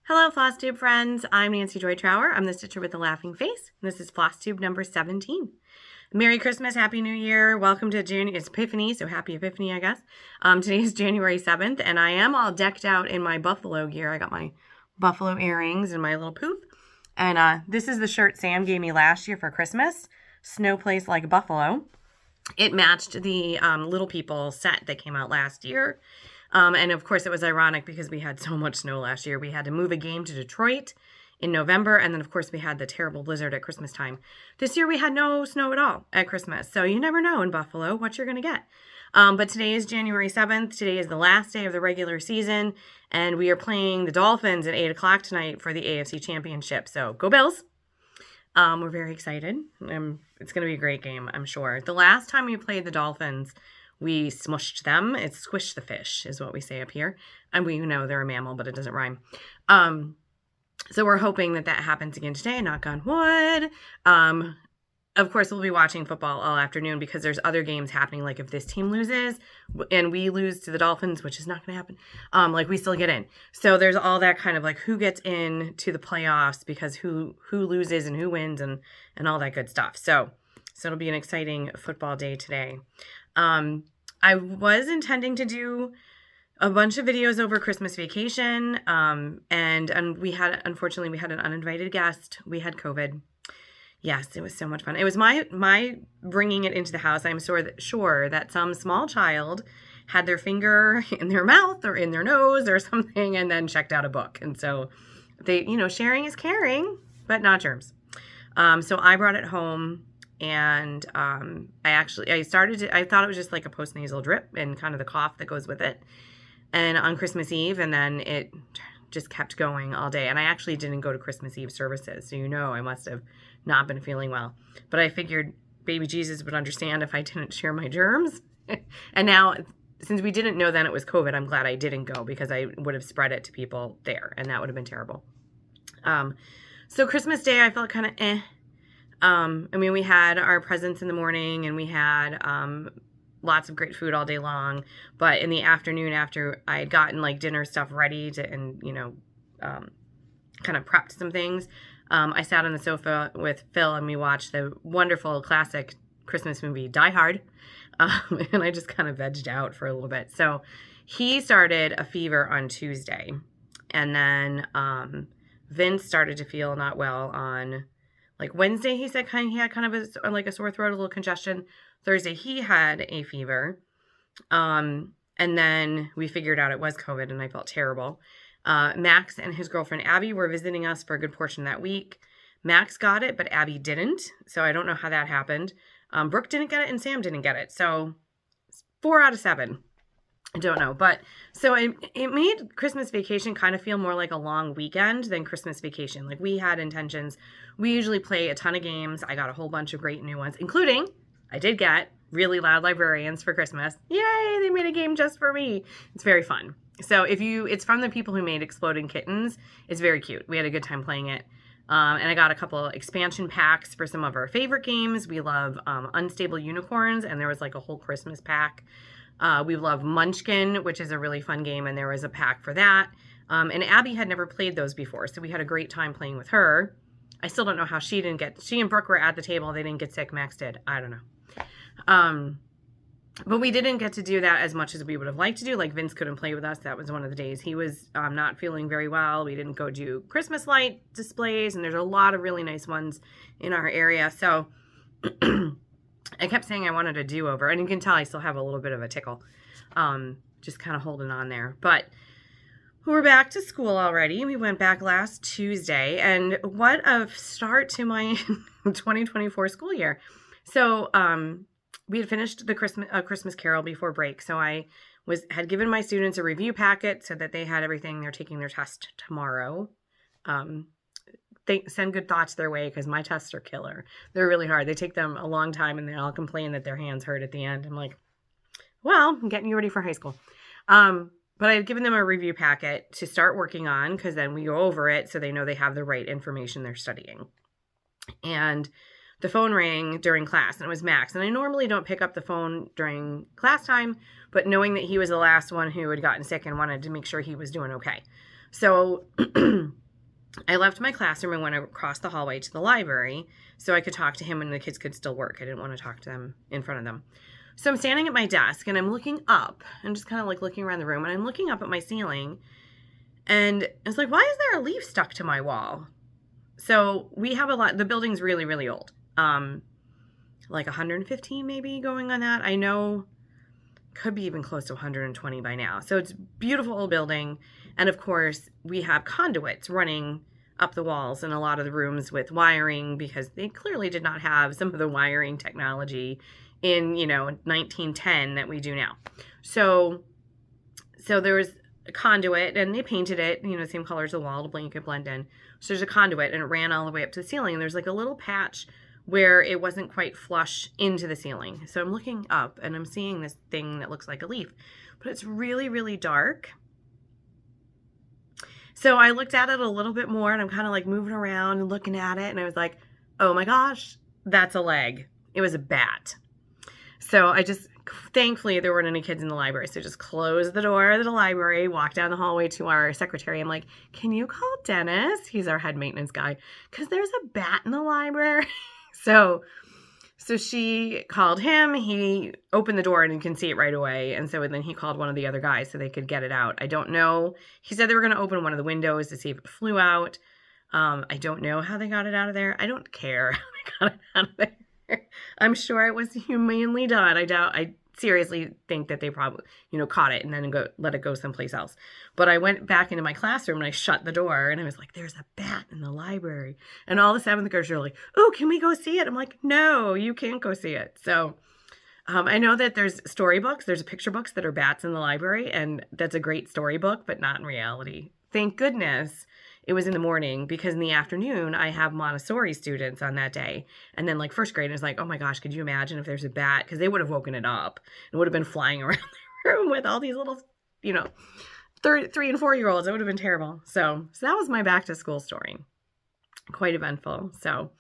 Hello, Flosstube friends. I'm Nancy Joy Trower. I'm the stitcher with the laughing face. This is Flosstube number 17. Merry Christmas, Happy New Year. Welcome to It's Epiphany, so happy Epiphany, I guess. Today is January 7th, and I am all decked out in my buffalo gear. I got my buffalo earrings and my little poof. And this is the shirt Sam gave me last year for Christmas. Snow Place Like Buffalo. It matched the Little People set that came out last year. And of course, it was ironic because we had so much snow last year. We had to move a game to Detroit in November. And then, of course, we had the terrible blizzard at Christmas time. This year, we had no snow at all at Christmas. So you never know in Buffalo what you're going to get. But today is January 7th. Today is the last day of the regular season. And we are playing the Dolphins at 8 o'clock tonight for the AFC Championship. So go Bills. We're very excited. It's going to be a great game, I'm sure. The last time we played the Dolphins, we smushed them. It's squish the fish is what we say up here. And we know they're a mammal, but it doesn't rhyme. So we're hoping that happens again today, knock on wood. Of course, we'll be watching football all afternoon because there's other games happening. Like if this team loses and we lose to the Dolphins, which is not going to happen, we still get in. So there's all that kind of like who gets in to the playoffs because who loses and who wins and all that good stuff. So it'll be an exciting football day today. I was intending to do a bunch of videos over Christmas vacation, and we had an uninvited guest. We had COVID. Yes, it was so much fun. It was my bringing it into the house. I'm sure that some small child had their finger in their mouth or in their nose or something and then checked out a book. And so they, sharing is caring, but not germs. So I brought it home. And I thought it was just like a postnasal drip and kind of the cough that goes with it. And on Christmas Eve, and then it just kept going all day. And I actually didn't go to Christmas Eve services. So, I must have not been feeling well. But I figured baby Jesus would understand if I didn't share my germs. And now, since we didn't know then it was COVID, I'm glad I didn't go because I would have spread it to people there. And that would have been terrible. So Christmas Day, I felt kind of we had our presents in the morning and we had lots of great food all day long. But in the afternoon, after I had gotten like dinner stuff ready kind of prepped some things, I sat on the sofa with Phil and we watched the wonderful classic Christmas movie, Die Hard. And I just kind of vegged out for a little bit. So he started a fever on Tuesday. And then Vince started to feel not well on Wednesday. He said he had kind of a sore throat, a little congestion. Thursday, he had a fever. And then we figured out it was COVID and I felt terrible. Max and his girlfriend, Abby, were visiting us for a good portion of that week. Max got it, but Abby didn't. So I don't know how that happened. Brooke didn't get it and Sam didn't get it. So 4 out of 7. I don't know. But so it made Christmas vacation kind of feel more like a long weekend than Christmas vacation. Like we had intentions. We usually play a ton of games. I got a whole bunch of great new ones, including I did get Really Loud Librarians for Christmas. Yay! They made a game just for me. It's very fun. So it's from the people who made Exploding Kittens. It's very cute. We had a good time playing it. And I got a couple expansion packs for some of our favorite games. We love Unstable Unicorns, and there was like a whole Christmas pack. We love Munchkin, which is a really fun game, and there was a pack for that. And Abby had never played those before, so we had a great time playing with her. I still don't know how she and Brooke were at the table. They didn't get sick. Max did. I don't know. But we didn't get to do that as much as we would have liked to do. Like Vince couldn't play with us. That was one of the days he was not feeling very well. We didn't go do Christmas light displays, and there's a lot of really nice ones in our area. So I kept saying I wanted a do-over, and you can tell I still have a little bit of a tickle, just kind of holding on there. But we're back to school already. We went back last Tuesday, and what a start to my 2024 school year. So we had finished the Christmas Carol before break, so I had given my students a review packet so that they had everything. They're taking their test tomorrow. They send good thoughts their way because my tests are killer. They're really hard. They take them a long time and they all complain that their hands hurt at the end. I'm like, well, I'm getting you ready for high school. But I had given them a review packet to start working on because then we go over it so they know they have the right information they're studying. And the phone rang during class, and it was Max. And I normally don't pick up the phone during class time, but knowing that he was the last one who had gotten sick and wanted to make sure he was doing okay. So I left my classroom and went across the hallway to the library so I could talk to him and the kids could still work. I didn't want to talk to them in front of them. So I'm standing at my desk and I'm looking up and just kind of like looking around the room, and I'm looking up at my ceiling, and it's like, why is there a leaf stuck to my wall? So we have a lot, the building's really, really old. Like 115 maybe going on that. I know could be even close to 120 by now. So it's a beautiful old building. And of course, we have conduits running up the walls in a lot of the rooms with wiring, because they clearly did not have some of the wiring technology in, 1910 that we do now. So there was a conduit, and they painted it, same color as the wall to blend in. So there's a conduit, and it ran all the way up to the ceiling. And there's like a little patch where it wasn't quite flush into the ceiling. So I'm looking up and I'm seeing this thing that looks like a leaf, but it's really, really dark. So I looked at it a little bit more, and I'm kind of like moving around and looking at it, and I was like, oh my gosh, that's a leg. It was a bat. So thankfully there weren't any kids in the library. So just closed the door of the library, walked down the hallway to our secretary. I'm like, can you call Dennis? He's our head maintenance guy, because there's a bat in the library. So she called him. He opened the door and you can see it right away. And so then he called one of the other guys so they could get it out. I don't know. He said they were going to open one of the windows to see if it flew out. I don't know how they got it out of there. I don't care how they got it out of there. I'm sure it was humanely done. I seriously think that they probably, caught it and then let it go someplace else. But I went back into my classroom and I shut the door, and I was like, there's a bat in the library. And all the 7th graders are like, oh, can we go see it? I'm like, no, you can't go see it. So I know that there's storybooks, there's picture books that are bats in the library, and that's a great storybook, but not in reality. Thank goodness it was in the morning, because in the afternoon I have Montessori students on that day. And then like 1st grade is like, oh my gosh, could you imagine if there's a bat? Because they would have woken it up and would have been flying around the room with all these little, 3 and 4-year-olds. It would have been terrible. So that was my back to school story. Quite eventful. So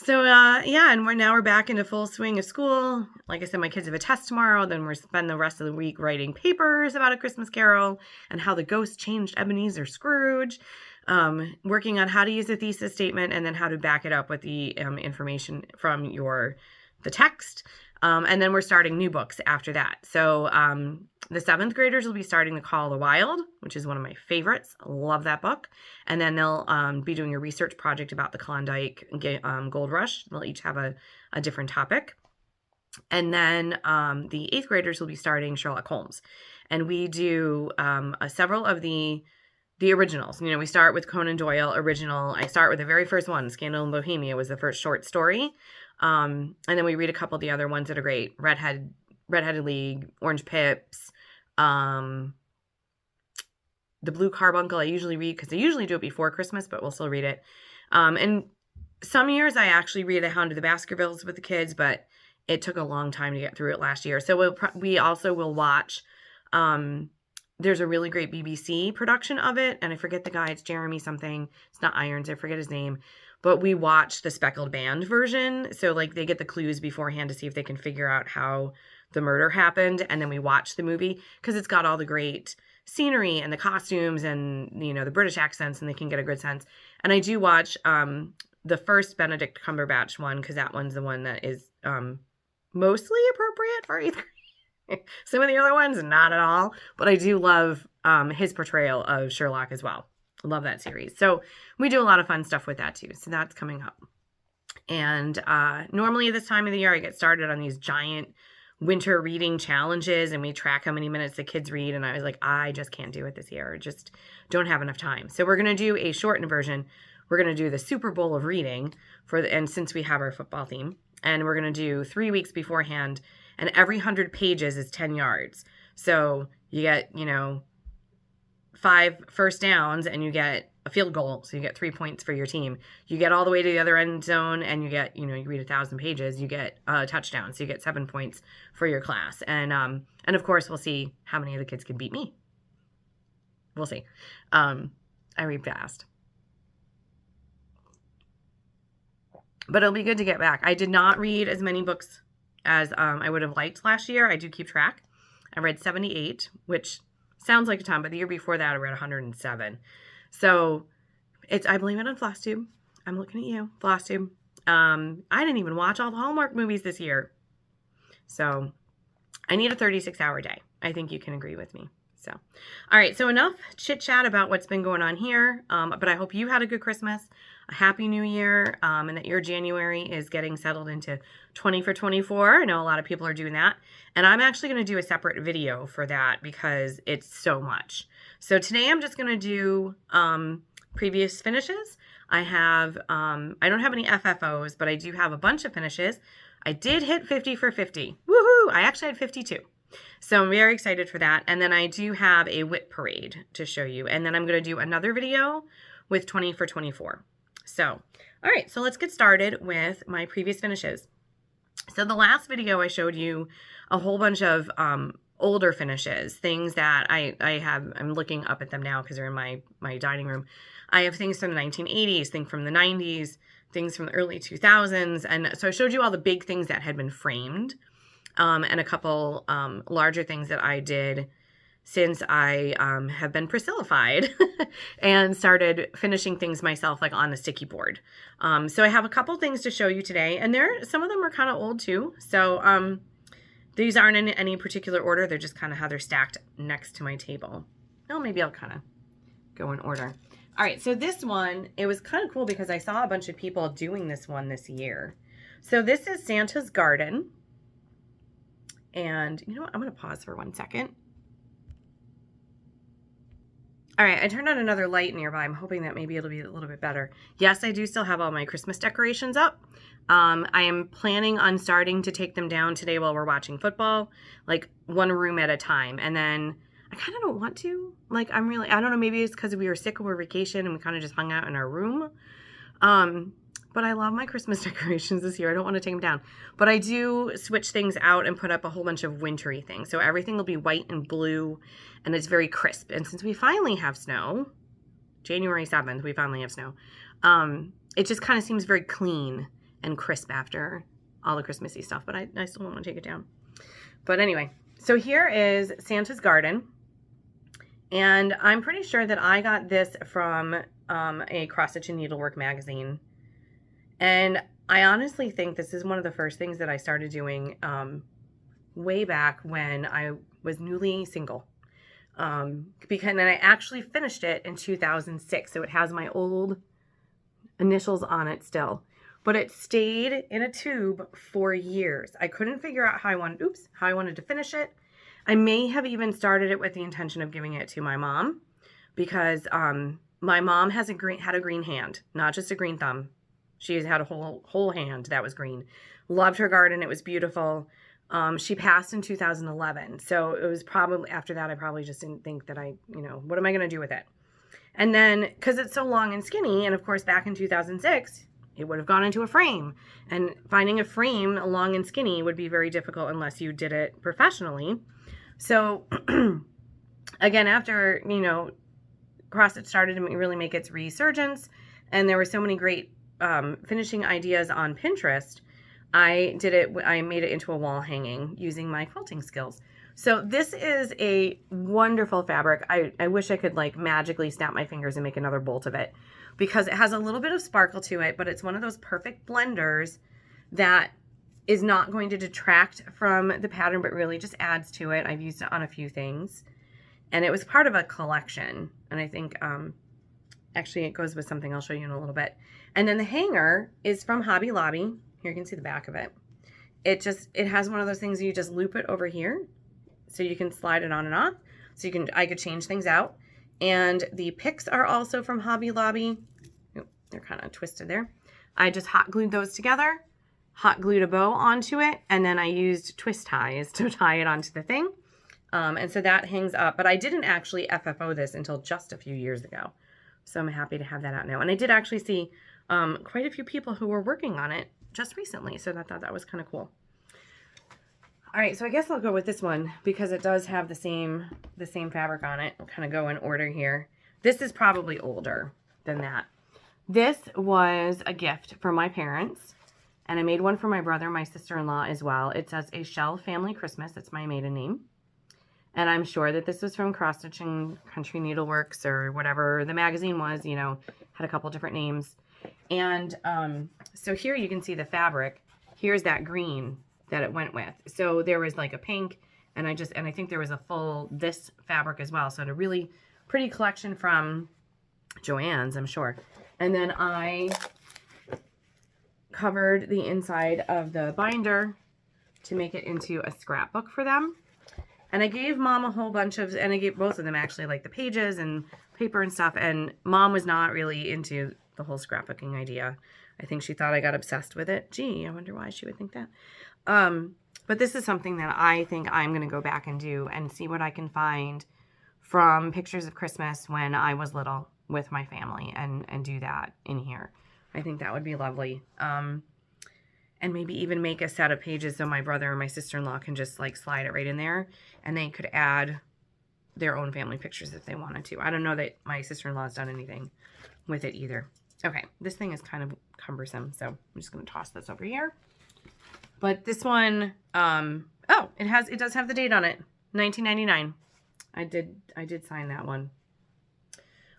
yeah, and we're back into full swing of school. Like I said, my kids have a test tomorrow. Then we're spend the rest of the week writing papers about A Christmas Carol and how the ghost changed Ebenezer Scrooge. Working on how to use a thesis statement and then how to back it up with the information from the text. And then we're starting new books after that. So the 7th graders will be starting The Call of the Wild, which is one of my favorites. I love that book. And then they'll be doing a research project about the Klondike Gold Rush. They'll each have a different topic. And then the 8th graders will be starting Sherlock Holmes. And we do several of the originals. We start with Conan Doyle original. I start with the very first one. Scandal in Bohemia was the first short story. And then we read a couple of the other ones that are great. Redheaded League, Orange Pips, The Blue Carbuncle I usually read, because I usually do it before Christmas, but we'll still read it. And some years I actually read The Hound of the Baskervilles with the kids, but it took a long time to get through it last year. So we also will watch, there's a really great BBC production of it, and I forget the guy. It's Jeremy something. It's not Irons. I forget his name. But we watch the Speckled Band version. So like they get the clues beforehand to see if they can figure out how the murder happened. And then we watch the movie because it's got all the great scenery and the costumes and, the British accents, and they can get a good sense. And I do watch the first Benedict Cumberbatch one, because that one's the one that is mostly appropriate for 8th grade. Some of the other ones, not at all. But I do love his portrayal of Sherlock as well. Love that series. So we do a lot of fun stuff with that too. So that's coming up. And normally at this time of the year, I get started on these giant winter reading challenges, and we track how many minutes the kids read. And I was like, I just can't do it this year. Just don't have enough time. So we're going to do a shortened version. We're going to do the Super Bowl of reading and since we have our football theme, and we're going to do 3 weeks beforehand. And every 100 pages is 10 yards. So you get, 5 first downs and you get a field goal. So you get 3 points for your team. You get all the way to the other end zone and you get, you read 1,000 pages, you get a touchdown. So you get 7 points for your class. And of course we'll see how many of the kids can beat me. We'll see. I read fast. But it'll be good to get back. I did not read as many books as I would have liked last year. I do keep track. I read 78, which Sounds like a ton, but the year before that, I read 107. So I blame it on Flosstube. I'm looking at you, Flosstube. I didn't even watch all the Hallmark movies this year. So I need a 36-hour day. I think you can agree with me. So, all right. So enough chit chat about what's been going on here. But I hope you had a good Christmas, a happy new year, and that your January is getting settled into 20 for 24. I know a lot of people are doing that. And I'm actually going to do a separate video for that because it's so much. So today I'm just going to do previous finishes. I don't have any FFOs, but I do have a bunch of finishes. I did hit 50 for 50. Woohoo! I actually had 52. So I'm very excited for that. And then I do have a WIP parade to show you. And then I'm going to do another video with 20 for 24. So, all right. So let's get started with my previous finishes. So the last video I showed you a whole bunch of older finishes, things that I'm looking up at them now because they're in my dining room. I have things from the 1980s, things from the 90s, things from the early 2000s. And so I showed you all the big things that had been framed. And a couple larger things that I did since I have been Priscilla-fied and started finishing things myself, like on the sticky board. So I have a couple things to show you today, and some of them are kind of old too. So these aren't in any particular order. They're just kind of how they're stacked next to my table. Oh, maybe I'll kind of go in order. All right, so this one, it was kind of cool because I saw a bunch of people doing this one this year. So this is Santa's Garden. And you know what? I'm going to pause for 1 second. All right, I turned on another light nearby. I'm hoping that maybe it'll be a little bit better. Yes, I do still have all my Christmas decorations up. I am planning on starting to take them down today while we're watching football, like one room at a time. And then I kind of don't want to. Like, I don't know, maybe it's because we were sick over vacation and we kind of just hung out in our room. But I love my Christmas decorations this year. I don't want to take them down. But I do switch things out and put up a whole bunch of wintry things. So everything will be white and blue, and it's very crisp. And since we finally have snow, January 7th, we finally have snow, it just kind of seems very clean and crisp after all the Christmassy stuff. But I still don't want to take it down. But anyway, so here is Santa's Garden. And I'm pretty sure that I got this from a cross-stitch and needlework magazine. And I honestly think this is one of the first things that I started doing way back when I was newly single. Then I actually finished it in 2006. So it has my old initials on it still. But it stayed in a tube for years. I couldn't figure out how I wanted to finish it. I may have even started it with the intention of giving it to my mom. Because my mom had a green hand, not just a green thumb. She had a whole hand that was green. Loved her garden. It was beautiful. She passed in 2011. So it was probably after that, I probably just didn't think that what am I going to do with it? And then, because it's so long and skinny, and of course, back in 2006, it would have gone into a frame. And finding a frame long and skinny would be very difficult unless you did it professionally. So again, after, CrossFit started to really make its resurgence, and there were so many great finishing ideas on Pinterest, I made it into a wall hanging using my quilting skills. So this is a wonderful fabric. I wish I could magically snap my fingers and make another bolt of it because it has a little bit of sparkle to it, but it's one of those perfect blenders that is not going to detract from the pattern, but really just adds to it. I've used it on a few things, and it was part of a collection. And I think, actually it goes with something I'll show you in a little bit. And then the hanger is from Hobby Lobby. Here you can see the back of it. It has one of those things you just loop it over here so you can slide it on and off. So I could change things out. And the picks are also from Hobby Lobby. Oh, they're kind of twisted there. I just hot glued those together, hot glued a bow onto it, and then I used twist ties to tie it onto the thing. And so that hangs up, but I didn't actually FFO this until just a few years ago. So I'm happy to have that out now. And I did actually see quite a few people who were working on it just recently. So I thought that was kind of cool. All right, so I guess I'll go with this one because it does have the same fabric on it. I'll kind of go in order here. This is probably older than that. This was a gift from my parents, and I made one for my brother, my sister-in-law as well. It says A Shell Family Christmas. It's my maiden name. And I'm sure that this was from Cross Stitching Country Needleworks or whatever the magazine was, you know, had a couple different names. And so here you can see the fabric. Here's that green that it went with. So there was like a pink, and I think there was a full this fabric as well. So a really pretty collection from Joann's, I'm sure. And then I covered the inside of the binder to make it into a scrapbook for them. And I gave Mom a whole bunch of, and I gave both of them actually like the pages and paper and stuff. And Mom was not really into the whole scrapbooking idea. I think she thought I got obsessed with it. Gee, I wonder why she would think that. But this is something that I think I'm going to go back and do and see what I can find from pictures of Christmas when I was little with my family and do that in here. I think that would be lovely. And maybe even make a set of pages so my brother and my sister-in-law can just like slide it right in there, and they could add their own family pictures if they wanted to. I don't know that my sister-in-law's done anything with it either. Okay, this thing is kind of cumbersome, so I'm just going to toss this over here. But this one, oh, it does have the date on it, 1999. I did sign that one.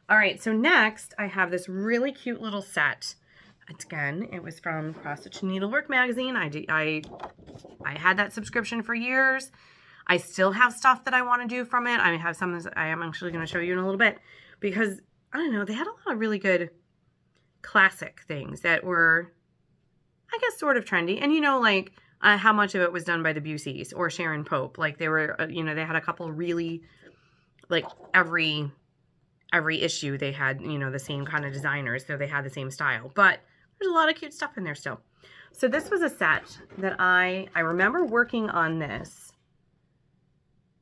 All right, so next I have this really cute little set. Again, it was from Cross Stitch Needlework magazine. I had that subscription for years. I still have stuff that I want to do from it. I have some that I am actually going to show you in a little bit, because I don't know, they had a lot of really good classic things that were, I guess, sort of trendy. And you know, like how much of it was done by the Buseys or Sharon Pope. Like they were, you know, they had a couple really, like every issue they had, you know, the same kind of designers, so they had the same style. But there's a lot of cute stuff in there still. So this was a set that I remember working on this.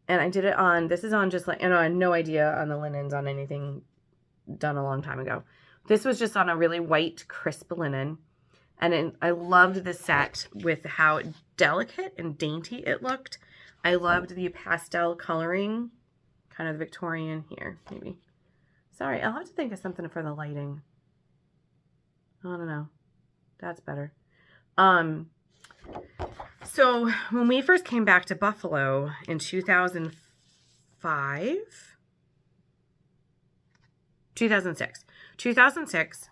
And I did it on, this is on just like, and I had no idea on the linens on anything done a long time ago. This was just on a really white, crisp linen. And I loved the set with how delicate and dainty it looked. I loved the pastel coloring, kind of Victorian here, maybe. Sorry, I'll have to think of something for the lighting. I don't know. That's better. So when we first came back to Buffalo in 2006,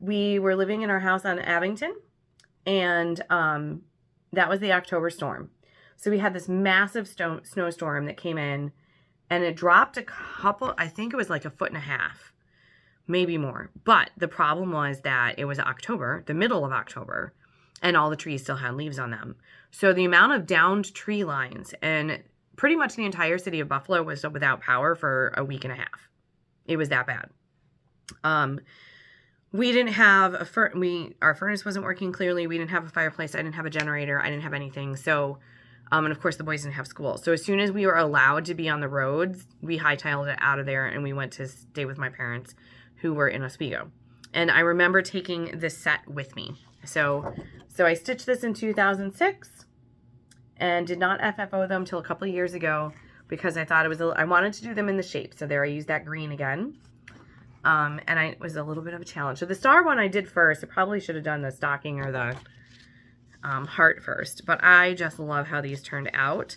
we were living in our house on Abington, and that was the October storm. So we had this massive snowstorm that came in, and it dropped a couple, I think it was like 1.5 feet, maybe more. But the problem was that it was October, the middle of October, and all the trees still had leaves on them. So the amount of downed tree lines, and pretty much the entire city of Buffalo was without power for 1.5 weeks. It was that bad. We didn't have our furnace wasn't working clearly. We didn't have a fireplace. I didn't have a generator. I didn't have anything. So, and of course the boys didn't have school. So as soon as we were allowed to be on the roads, we hightailed it out of there and we went to stay with my parents who were in Oswego. And I remember taking this set with me. So I stitched this in 2006 and did not FFO them till a couple of years ago because I thought I wanted to do them in the shape. So there I used that green again. And it was a little bit of a challenge. So the star one I did first. I probably should have done the stocking or the heart first, but I just love how these turned out.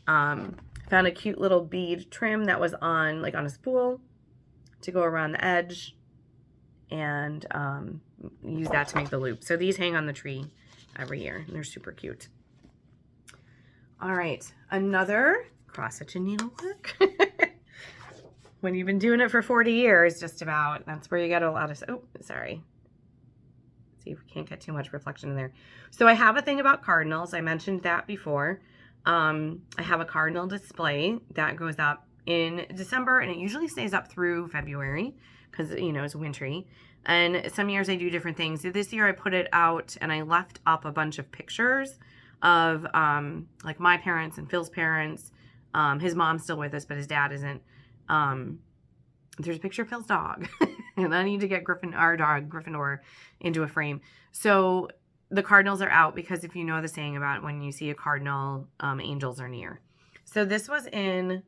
Found a cute little bead trim that was on a spool to go around the edge, and use that to make the loop. So these hang on the tree every year, and they're super cute. All right, another cross stitch and needlework. When you've been doing it for 40 years, just about, that's where you get a lot of, oh, sorry. See if we can't get too much reflection in there. So I have a thing about cardinals. I mentioned that before. I have a cardinal display that goes up in December, and it usually stays up through February because, you know, it's wintry. And some years I do different things. So this year I put it out and I left up a bunch of pictures of like my parents and Phil's parents. His mom's still with us, but his dad isn't. There's a picture of Phil's dog. And I need to get our dog, Gryffindor, into a frame. So the cardinals are out because if you know the saying about when you see a cardinal, angels are near. So this was in,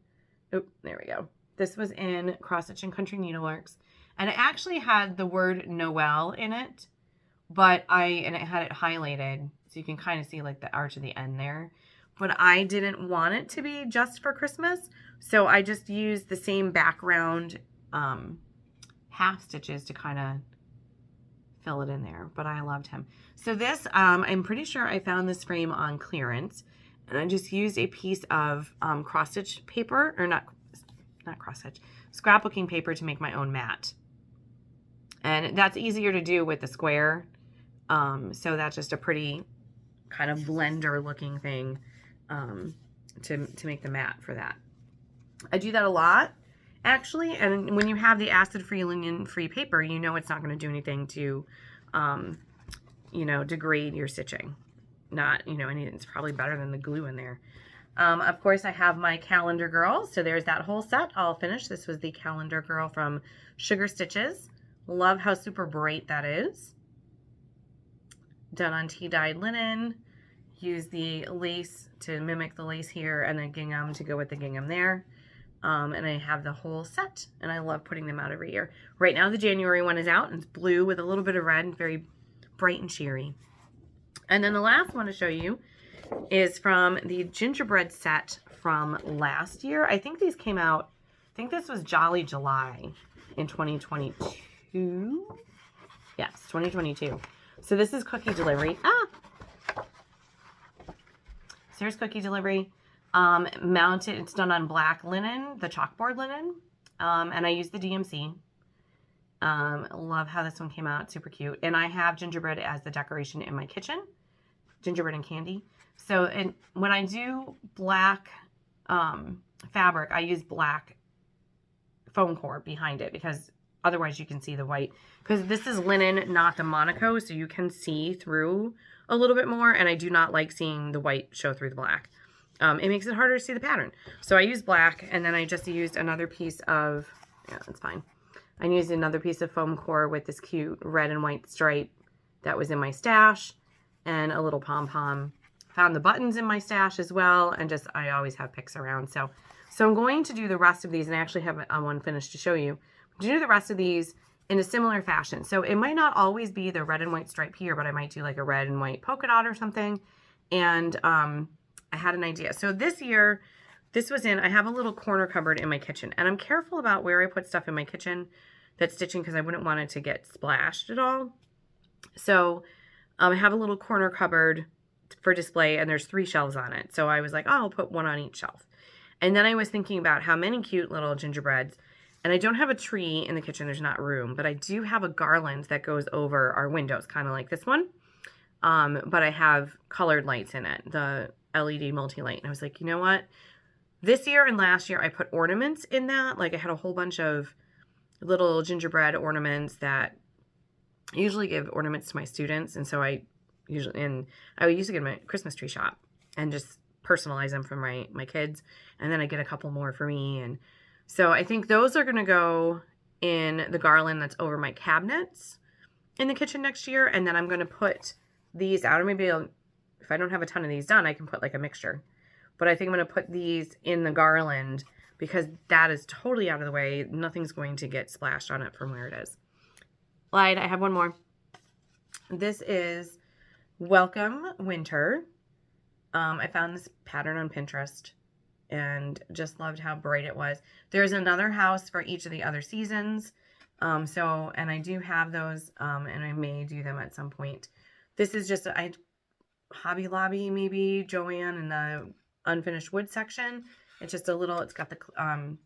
oh, there we go. This was in Cross Stitch and Country Needleworks. And it actually had the word Noel in it, and it had it highlighted. So you can kind of see like the arch of the end there. but I didn't want it to be just for Christmas. So I just used the same background half stitches to kind of fill it in there, but I loved him. So this, I'm pretty sure I found this frame on clearance, and I just used a piece of cross stitch paper, or not cross stitch, scrapbooking paper to make my own mat. And that's easier to do with the square. So that's just a pretty kind of blender looking thing to make the mat for that. I do that a lot, actually, and when you have the acid-free, linen-free paper, you know it's not going to do anything to, you know, degrade your stitching. Not, you know, it's probably better than the glue in there. Of course, I have my Calendar Girl, so there's that whole set all finished. This was the Calendar Girl from Sugar Stitches. Love how super bright that is. Done on tea-dyed linen. Use the lace to mimic the lace here, and then gingham to go with the gingham there. And I have the whole set, and I love putting them out every year. Right now, the January one is out, and it's blue with a little bit of red, and very bright and cheery. And then the last one to show you is from the Gingerbread set from last year. I think these came out, I think this was Jolly July in 2022. Yes, 2022. So this is cookie delivery. So here's cookie delivery. Mounted, it's done on black linen, the chalkboard linen, and I use the DMC. Love how this one came out, super cute. And I have gingerbread as the decoration in my kitchen, gingerbread and candy. So when I do black fabric, I use black foam core behind it, because otherwise you can see the white, because this is linen, not the Monaco, so you can see through a little bit more, and I do not like seeing the white show through the black. It makes it harder to see the pattern. So I use black, and then I just used another piece of, yeah, that's fine. I used another piece of foam core with this cute red and white stripe that was in my stash, and a little pom-pom. Found the buttons in my stash as well, and just, I always have picks around. So I'm going to do the rest of these, and I actually have one finished to show you. To do the rest of these in a similar fashion. So it might not always be the red and white stripe here, but I might do like a red and white polka dot or something. And I had an idea. So this year, this was I have a little corner cupboard in my kitchen, and I'm careful about where I put stuff in my kitchen that's stitching, because I wouldn't want it to get splashed at all. So I have a little corner cupboard for display, and there's 3 shelves on it. So I was like, oh, I'll put one on each shelf. And then I was thinking about how many cute little gingerbreads, and I don't have a tree in the kitchen, there's not room, but I do have a garland that goes over our windows, kind of like this one. But I have colored lights in it, the LED multi-light. And I was like, you know what? This year and last year, I put ornaments in that. Like I had a whole bunch of little gingerbread ornaments that I usually give ornaments to my students. And so I used to get them at a Christmas tree shop and just personalize them for my kids. And then I get a couple more for me. And so I think those are going to go in the garland that's over my cabinets in the kitchen next year. And then I'm going to put these out, or maybe if I don't have a ton of these done, I can put like a mixture. But I think I'm going to put these in the garland, because that is totally out of the way. Nothing's going to get splashed on it from where it is. Lied, I have one more. This is Welcome Winter. I found this pattern on Pinterest and just loved how bright it was. There's another house for each of the other seasons. And I do have those, and I may do them at some point. This is just, Hobby Lobby, maybe, Joanne, in the unfinished wood section. It's just a little, it's got the, kind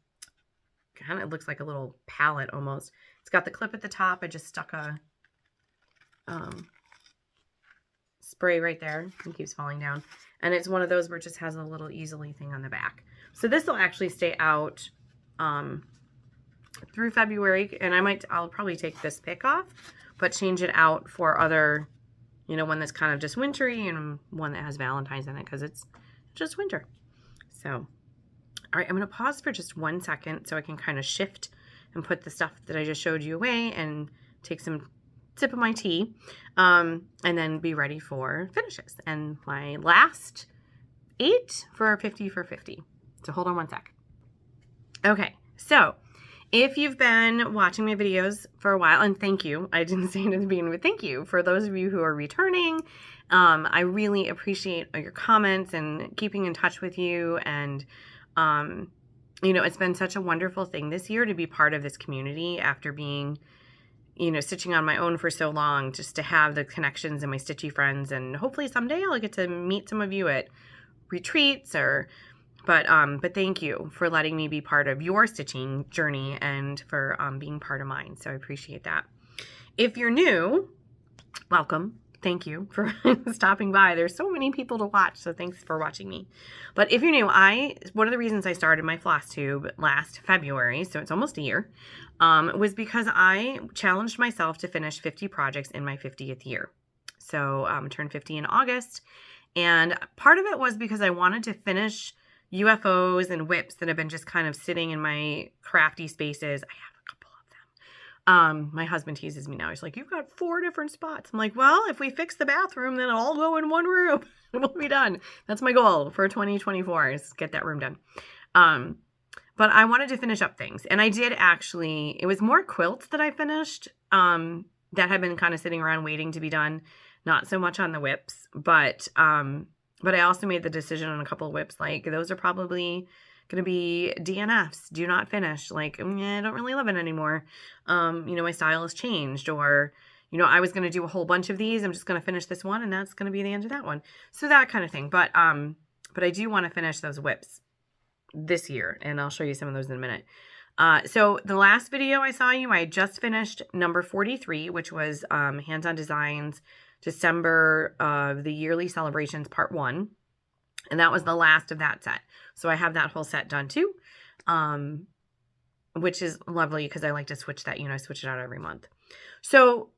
of, it looks like a little palette almost. It's got the clip at the top. I just stuck a spray right there. It keeps falling down. And it's one of those where it just has a little easily thing on the back. So this will actually stay out through February. And I'll probably take this pick off, but change it out for other, one that's kind of just wintry and one that has Valentine's in it, because it's just winter. So, all right, I'm going to pause for just 1 second so I can kind of shift and put the stuff that I just showed you away and take some sip of my tea, and then be ready for finishes. And my last 8 for 50 for 50. So hold on 1 sec. Okay, so If you've been watching my videos for a while, and thank you, I didn't say it at the beginning, but thank you for those of you who are returning. I really appreciate your comments and keeping in touch with you. And, you know, it's been such a wonderful thing this year to be part of this community after being, you know, stitching on my own for so long, just to have the connections and my stitchy friends. And hopefully someday I'll get to meet some of you at retreats or, but thank you for letting me be part of your stitching journey and for being part of mine. So I appreciate that. If you're new, welcome. Thank you for stopping by. There's so many people to watch, so thanks for watching me. But if you're new, one of the reasons I started my Flosstube last February, so it's almost a year, was because I challenged myself to finish 50 projects in my 50th year. So turned 50 in August, and part of it was because I wanted to finish UFOs and WIPs that have been just kind of sitting in my crafty spaces. I have a couple of them. My husband teases me now. He's like, you've got 4 different spots. I'm like, well, if we fix the bathroom, then it'll all go in one room. We'll be done. That's my goal for 2024 is get that room done. But I wanted to finish up things. And I did actually, it was more quilts that I finished that had been kind of sitting around waiting to be done. Not so much on the WIPs, but I also made the decision on a couple of WIPs, like those are probably going to be DNFs, do not finish. Like, I don't really love it anymore. You know, my style has changed, or, you know, I was going to do a whole bunch of these. I'm just going to finish this one and that's going to be the end of that one. So that kind of thing. But I do want to finish those WIPs this year, and I'll show you some of those in a minute. So the last video I saw you, I just finished number 43, which was Hands-On Designs, December of the Yearly Celebrations Part 1. And that was the last of that set. So I have that whole set done too, which is lovely because I like to switch that, you know, I switch it out every month. So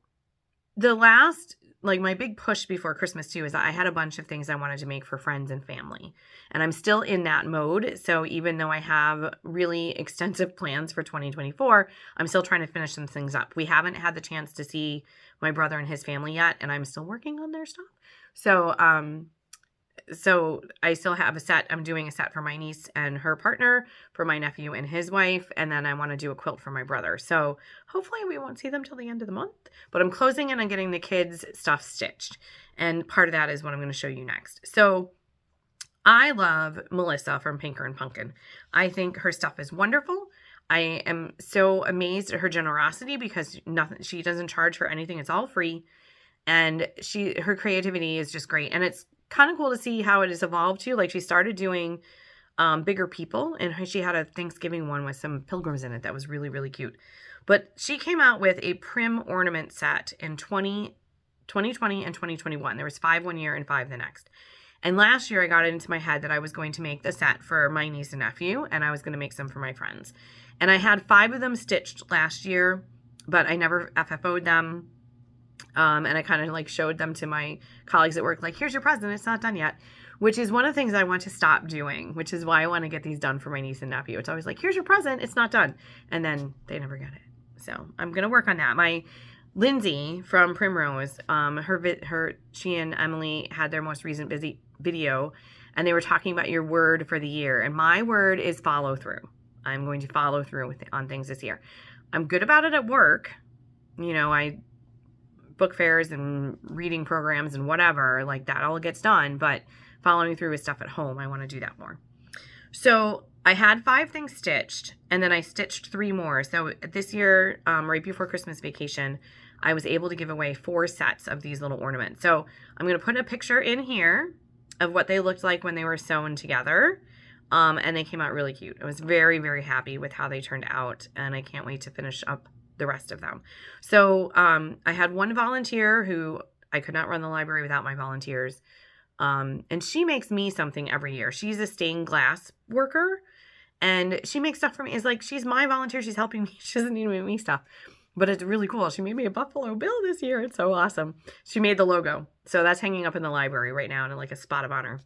the last, like my big push before Christmas too, is that I had a bunch of things I wanted to make for friends and family. And I'm still in that mode. So even though I have really extensive plans for 2024, I'm still trying to finish some things up. We haven't had the chance to see my brother and his family yet, and I'm still working on their stuff. So, so I still have a set. I'm doing a set for my niece and her partner, for my nephew and his wife, and then I want to do a quilt for my brother. So hopefully we won't see them till the end of the month, but I'm closing in on getting the kids' stuff stitched. And part of that is what I'm going to show you next. So I love Melissa from Pinker and Punkin. I think her stuff is wonderful. I am so amazed at her generosity because she doesn't charge for anything. It's all free. And her creativity is just great. And it's kind of cool to see how it has evolved too. Like she started doing bigger people, and she had a Thanksgiving one with some pilgrims in it that was really, really cute. But she came out with a Prim ornament set in 2020 and 2021. There was 5 one year and 5 the next. And last year I got it into my head that I was going to make the set for my niece and nephew, and I was going to make some for my friends. And I had 5 of them stitched last year, but I never FFO'd them. And I kind of like showed them to my colleagues at work, like, here's your present, it's not done yet, which is one of the things I want to stop doing, which is why I want to get these done for my niece and nephew. It's always like, here's your present, it's not done. And then they never get it. So I'm going to work on that. My Lindsay from Primrose, she and Emily had their most recent video, and they were talking about your word for the year. And my word is follow through. I'm going to follow through on things this year. I'm good about it at work. You know, book fairs and reading programs and whatever, like that all gets done, but following through with stuff at home, I want to do that more. So I had 5 things stitched, and then I stitched 3 more. So this year, right before Christmas vacation, I was able to give away 4 sets of these little ornaments. So I'm going to put a picture in here of what they looked like when they were sewn together. And they came out really cute. I was very, very happy with how they turned out, and I can't wait to finish up the rest of them. So I had one volunteer who I could not run the library without my volunteers. And she makes me something every year. She's a stained glass worker, and she makes stuff for me. It's like, she's my volunteer. She's helping me. She doesn't need to make me stuff, but it's really cool. She made me a Buffalo Bill this year. It's so awesome. She made the logo. So that's hanging up in the library right now in like a spot of honor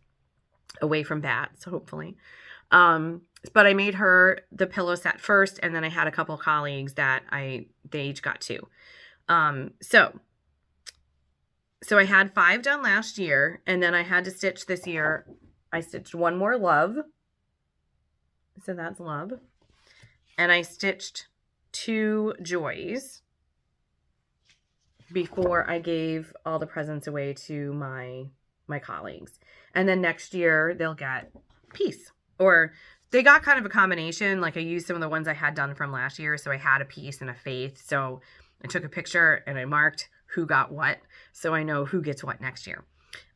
away from bats, hopefully. But I made her the pillow set first, and then I had a couple colleagues that they each got 2. So I had 5 done last year, and then I had to stitch this year. I stitched one more love. So that's love. And I stitched 2 joys before I gave all the presents away to my colleagues. And then next year they'll get peace. Or they got kind of a combination. Like I used some of the ones I had done from last year. So I had a peace and a faith. So I took a picture and I marked who got what. So I know who gets what next year.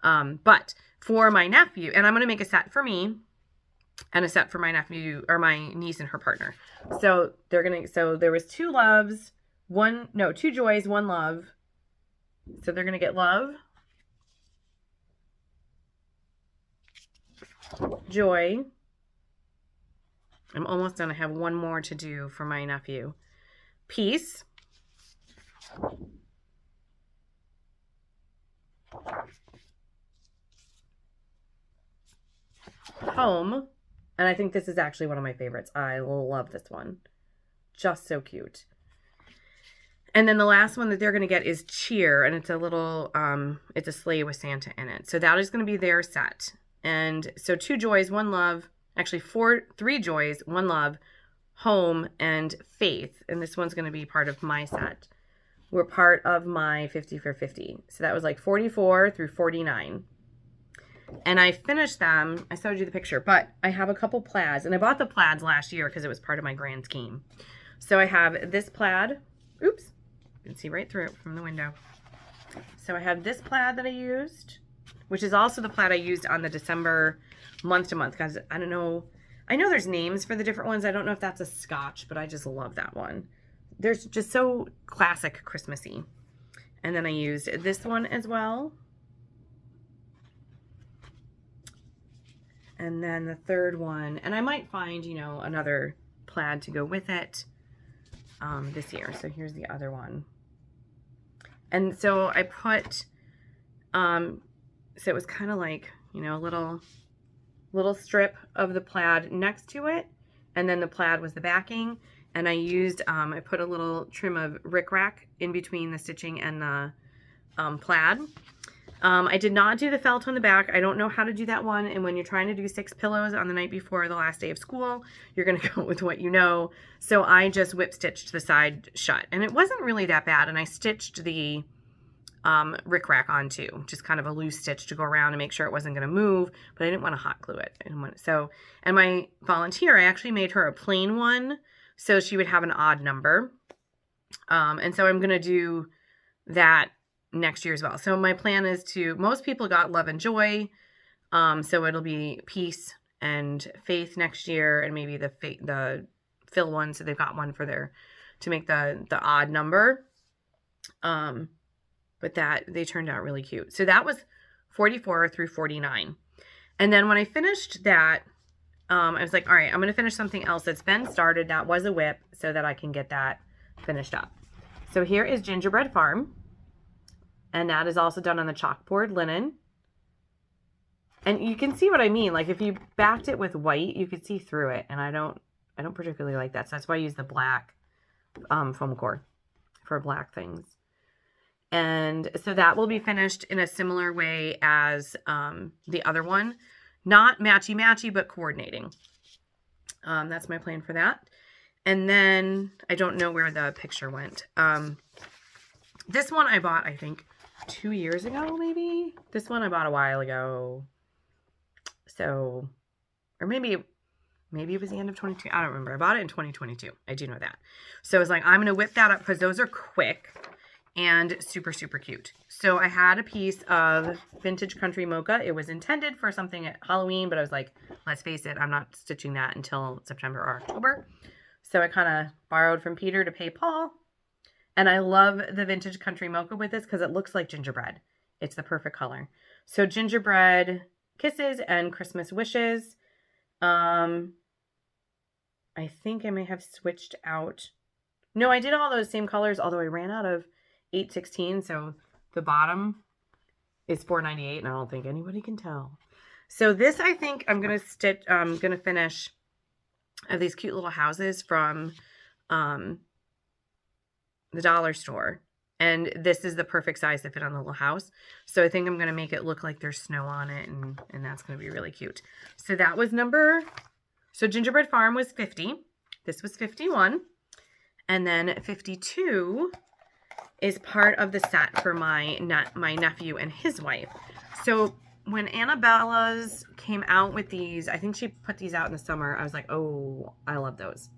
But for my nephew, and I'm going to make a set for me and a set for my nephew or my niece and her partner. So so there was 2 loves, 2 joys, 1 love. So they're going to get love, joy. I'm almost done. I have 1 more to do for my nephew. Peace. Home. And I think this is actually one of my favorites. I love this one. Just so cute. And then the last one that they're going to get is cheer. And it's a little, it's a sleigh with Santa in it. So that is going to be their set. And so 2 joys, 1 love, actually 3 joys, 1 love, home, and faith. And this one's going to be part of my set. We're part of my 50 for 50. So that was like 44 through 49. And I finished them. I showed you the picture, but I have a couple plaids. And I bought the plaids last year because it was part of my grand scheme. So I have this plaid. Oops. You can see right through it from the window. So I have this plaid that I used, which is also the plaid I used on the December month to month. Because I don't know. I know there's names for the different ones. I don't know if that's a Scotch, but I just love that one. They're just so classic Christmassy. And then I used this one as well. And then the third one, and I might find, you know, another plaid to go with it this year. So here's the other one. And so I put, so it was kind of like, you know, a little strip of the plaid next to it. And then the plaid was the backing. And I used, I put a little trim of rickrack in between the stitching and the plaid. I did not do the felt on the back. I don't know how to do that one. And when you're trying to do 6 pillows on the night before the last day of school, you're going to go with what you know. So I just whip stitched the side shut. And it wasn't really that bad. And I stitched the rickrack on too. Just kind of a loose stitch to go around and make sure it wasn't going to move. But I didn't want to hot glue it. And my volunteer, I actually made her a plain one so she would have an odd number. And so I'm going to do that next year as well. So my plan is most people got love and joy. So it'll be peace and faith next year, and maybe the fill one. So they've got one to make the odd number. But they turned out really cute. So that was 44 through 49. And then when I finished that, I was like, all right, I'm going to finish something else that's been started. That was a WIP so that I can get that finished up. So here is Gingerbread Farm. And that is also done on the chalkboard linen. And you can see what I mean. Like if you backed it with white, you could see through it. And I don't particularly like that. So that's why I use the black foam core for black things. And so that will be finished in a similar way as the other one. Not matchy-matchy, but coordinating. That's my plan for that. And then I don't know where the picture went. This one I bought, I think, 2 years ago, maybe. This one I bought a while ago. So, or maybe it was the end of 22. I don't remember. I bought it in 2022. I do know that. So I was like, I'm going to whip that up because those are quick and super, super cute. So I had a piece of vintage country mocha. It was intended for something at Halloween, but I was like, let's face it, I'm not stitching that until September or October. So I kind of borrowed from Peter to pay Paul. And I love the vintage country mocha with this because it looks like gingerbread. It's the perfect color. So gingerbread kisses and Christmas wishes. I think I may have switched out. No, I did all those same colors, although I ran out of 816. So the bottom is $4.98, and I don't think anybody can tell. So this, I think I'm going to stitch, I'm going to finish these cute little houses from the dollar store. And this is the perfect size to fit on the little house. So I think I'm going to make it look like there's snow on it, and that's going to be really cute. So that was so Gingerbread Farm was 50. This was 51. And then 52 is part of the set for my nephew and his wife. So when Anabella's came out with these, I think she put these out in the summer. I was like, oh, I love those.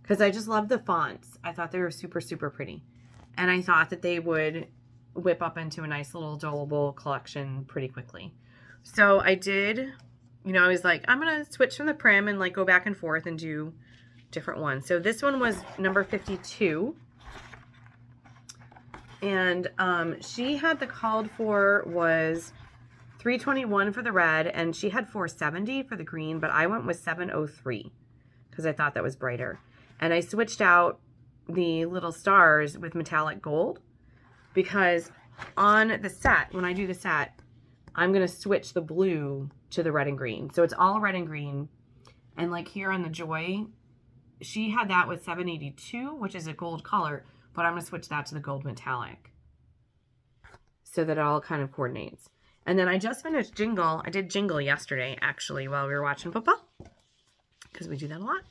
Because I just love the fonts. I thought they were super, super pretty. And I thought that they would whip up into a nice little adorable collection pretty quickly. So I did, you know, I was like, I'm going to switch from the Prim and like go back and forth and do different ones. So this one was number 52. And she had the called for was $321 for the red, and she had $470 for the green, but I went with $703 because I thought that was brighter. And I switched out the little stars with metallic gold because on the set, when I do the set, I'm going to switch the blue to the red and green. So it's all red and green. And like here on the Joy, she had that with $782, which is a gold color, but I'm going to switch that to the gold metallic so that it all kind of coordinates. And then I just finished Jingle. I did Jingle yesterday, actually, while we were watching football, because we do that a lot.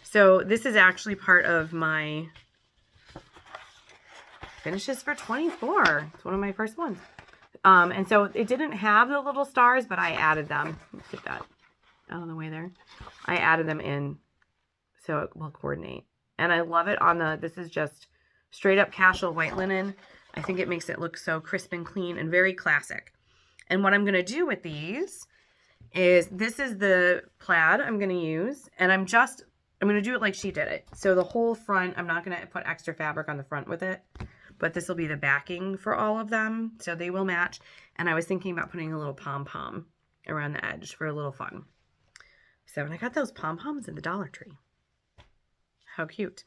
So this is actually part of my finishes for 24. It's one of my first ones. And so it didn't have the little stars, but I added them. Let's get that out of the way there. I added them in so it will coordinate. And I love it on the, this is just straight up casual white linen. I think it makes it look so crisp and clean and very classic. And what I'm going to do with these is, this is the plaid I'm going to use, and I'm going to do it like she did it. So the whole front, I'm not going to put extra fabric on the front with it, but this will be the backing for all of them, so they will match. And I was thinking about putting a little pom-pom around the edge for a little fun. So, and I got those pom-poms in the Dollar Tree. How cute.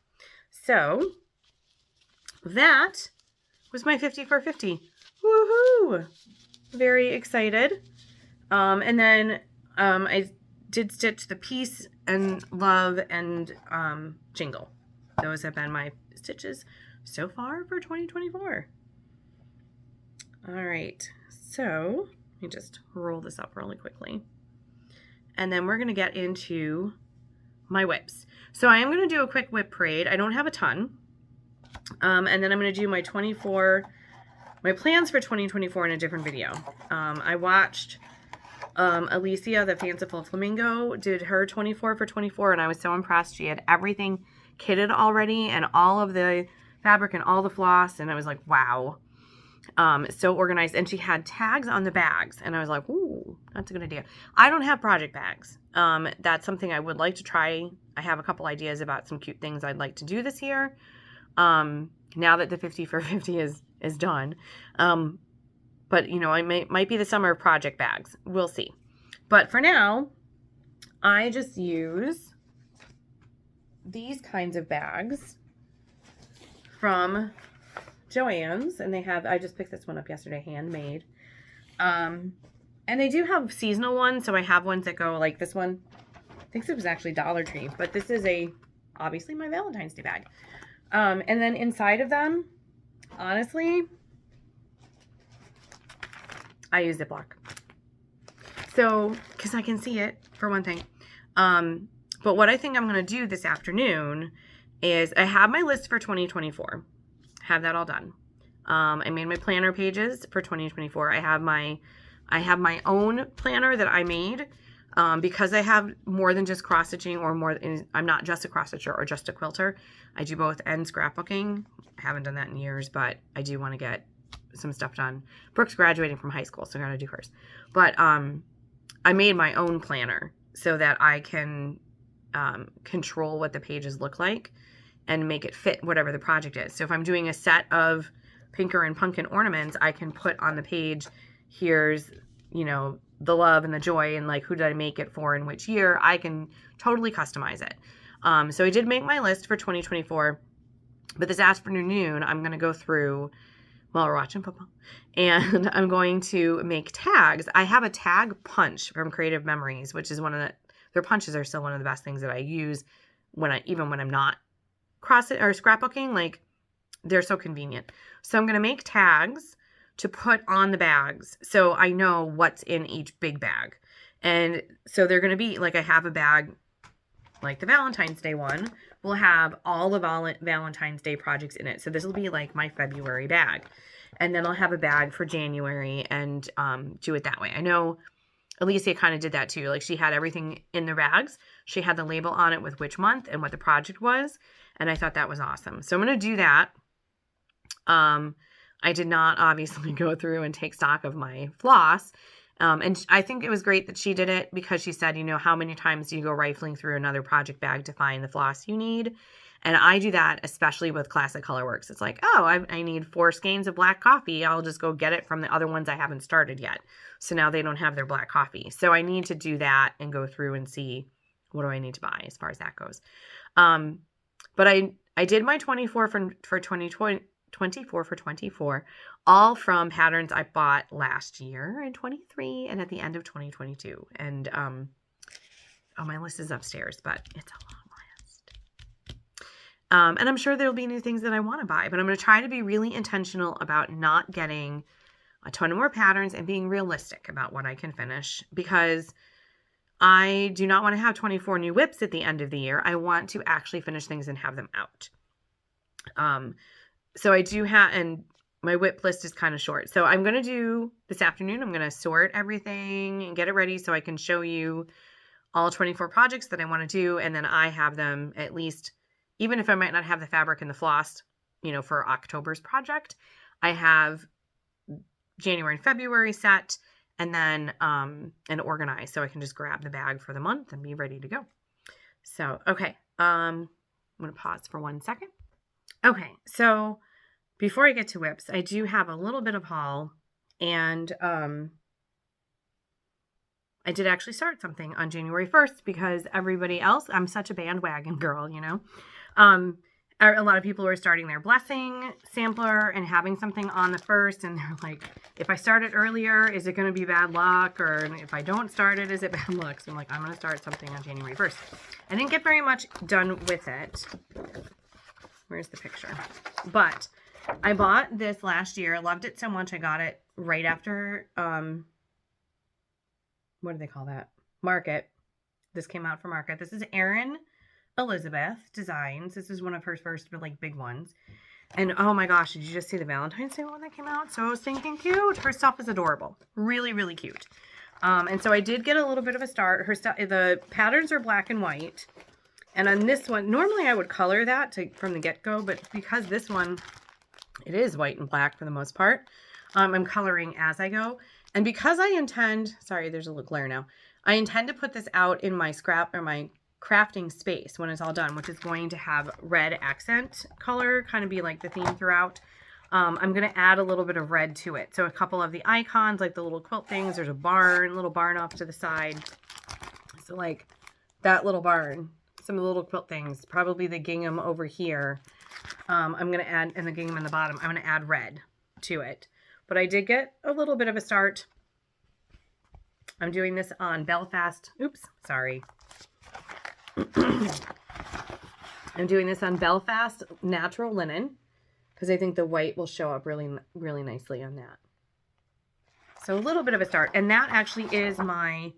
So that was my 50 for 50. Woohoo! Very excited. And then I did stitch the Peace and Love and Jingle. Those have been my stitches so far for 2024. All right, so let me just roll this up really quickly. And then we're going to get into my WIPs. So I am going to do a quick WIP parade. I don't have a ton. And then I'm going to do my my plans for 2024 in a different video. I watched Alicia, the Fanciful Flamingo, did her 24 for 24, and I was so impressed. She had everything kitted already and all of the fabric and all the floss, and I was like, wow. So organized. And she had tags on the bags, and I was like, ooh, that's a good idea. I don't have project bags. That's something I would like to try. I have a couple ideas about some cute things I'd like to do this year. Now that the 50 for 50 is done. But, you know, I might be the summer of project bags. We'll see. But for now, I just use these kinds of bags from Joann's. And they have, I just picked this one up yesterday, handmade. And they do have seasonal ones. So I have ones that go like this one. I think this was actually Dollar Tree. But this is obviously my Valentine's Day bag. And then inside of them, honestly, I use Ziploc. So, because I can see it, for one thing. But what I think I'm going to do this afternoon is, I have my list for 2024. Have that all done. I made my planner pages for 2024. I have my own planner that I made. Because I have more than just cross stitching, I'm not just a cross stitcher or just a quilter. I do both and scrapbooking. I haven't done that in years, but I do want to get some stuff done. Brooke's graduating from high school, so I got to do hers. But I made my own planner so that I can control what the pages look like and make it fit whatever the project is. So if I'm doing a set of Pinker and Punkin ornaments, I can put on the page, here's, you know, the love and the joy and like who did I make it for and which year. I can totally customize it. So I did make my list for 2024, but this afternoon I'm going to go through while we're watching football, and I'm going to make tags. I have a tag punch from Creative Memories, which is their punches are still one of the best things that I use even when I'm not scrapbooking. Like, they're so convenient. So I'm going to make tags to put on the bags so I know what's in each big bag. And so they're going to be like, I have a bag like the Valentine's Day one will have all the Valentine's Day projects in it. So this will be like my February bag. And then I'll have a bag for January and do it that way. I know Alicia kind of did that too. Like she had everything in the bags. She had the label on it with which month and what the project was. And I thought that was awesome. So I'm going to do that. I did not obviously go through and take stock of my floss. And I think it was great that she did it because she said, you know, how many times do you go rifling through another project bag to find the floss you need? And I do that, especially with Classic Colorworks. It's like, oh, I need 4 skeins of black coffee. I'll just go get it from the other ones I haven't started yet. So now they don't have their black coffee. So I need to do that and go through and see what do I need to buy as far as that goes. But I did my 24 for 2020. 24 for 24, all from patterns I bought last year in 23 and at the end of 2022. And, my list is upstairs, but it's a long list. And I'm sure there'll be new things that I want to buy, but I'm going to try to be really intentional about not getting a ton of more patterns and being realistic about what I can finish, because I do not want to have 24 new WIPs at the end of the year. I want to actually finish things and have them out. So I do have, and my WIP list is kind of short. So I'm going to do this afternoon, I'm going to sort everything and get it ready so I can show you all 24 projects that I want to do. And then I have them at least, even if I might not have the fabric and the floss, you know, for October's project, I have January and February set and then, and organized so I can just grab the bag for the month and be ready to go. So, okay. I'm going to pause for 1 second. Okay, so before I get to WIPs, I do have a little bit of haul, and I did actually start something on January 1st because everybody else, I'm such a bandwagon girl, you know. A lot of people are starting their blessing sampler and having something on the 1st, and they're like, if I start it earlier, is it going to be bad luck? Or if I don't start it, is it bad luck? So I'm like, I'm going to start something on January 1st. I didn't get very much done with it. Where's the picture? But I bought this last year. I loved it so much. I got it right after, what do they call that? Market. This came out for Market. This is Erin Elizabeth Designs. This is one of her first like big ones. And oh my gosh, did you just see the Valentine's Day one that came out? So stinking cute. Her stuff is adorable. Really, really cute. And so I did get a little bit of a start. Her stuff, the patterns are black and white. And on this one, normally I would color that from the get-go, but because this one, it is white and black for the most part, I'm coloring as I go. And because I intend, sorry, there's a little glare now. I intend to put this out in my scrap or my crafting space when it's all done, which is going to have red accent color, kind of be like the theme throughout. I'm going to add a little bit of red to it. So a couple of the icons, like the little quilt things, there's a little barn off to the side. So like that little barn. Some of the little quilt things, probably the gingham over here. I'm going to add, and the gingham in the bottom, I'm going to add red to it. But I did get a little bit of a start. I'm doing this on Belfast. Oops, sorry. I'm doing this on Belfast Natural Linen because I think the white will show up really, really nicely on that. So a little bit of a start. And that actually is my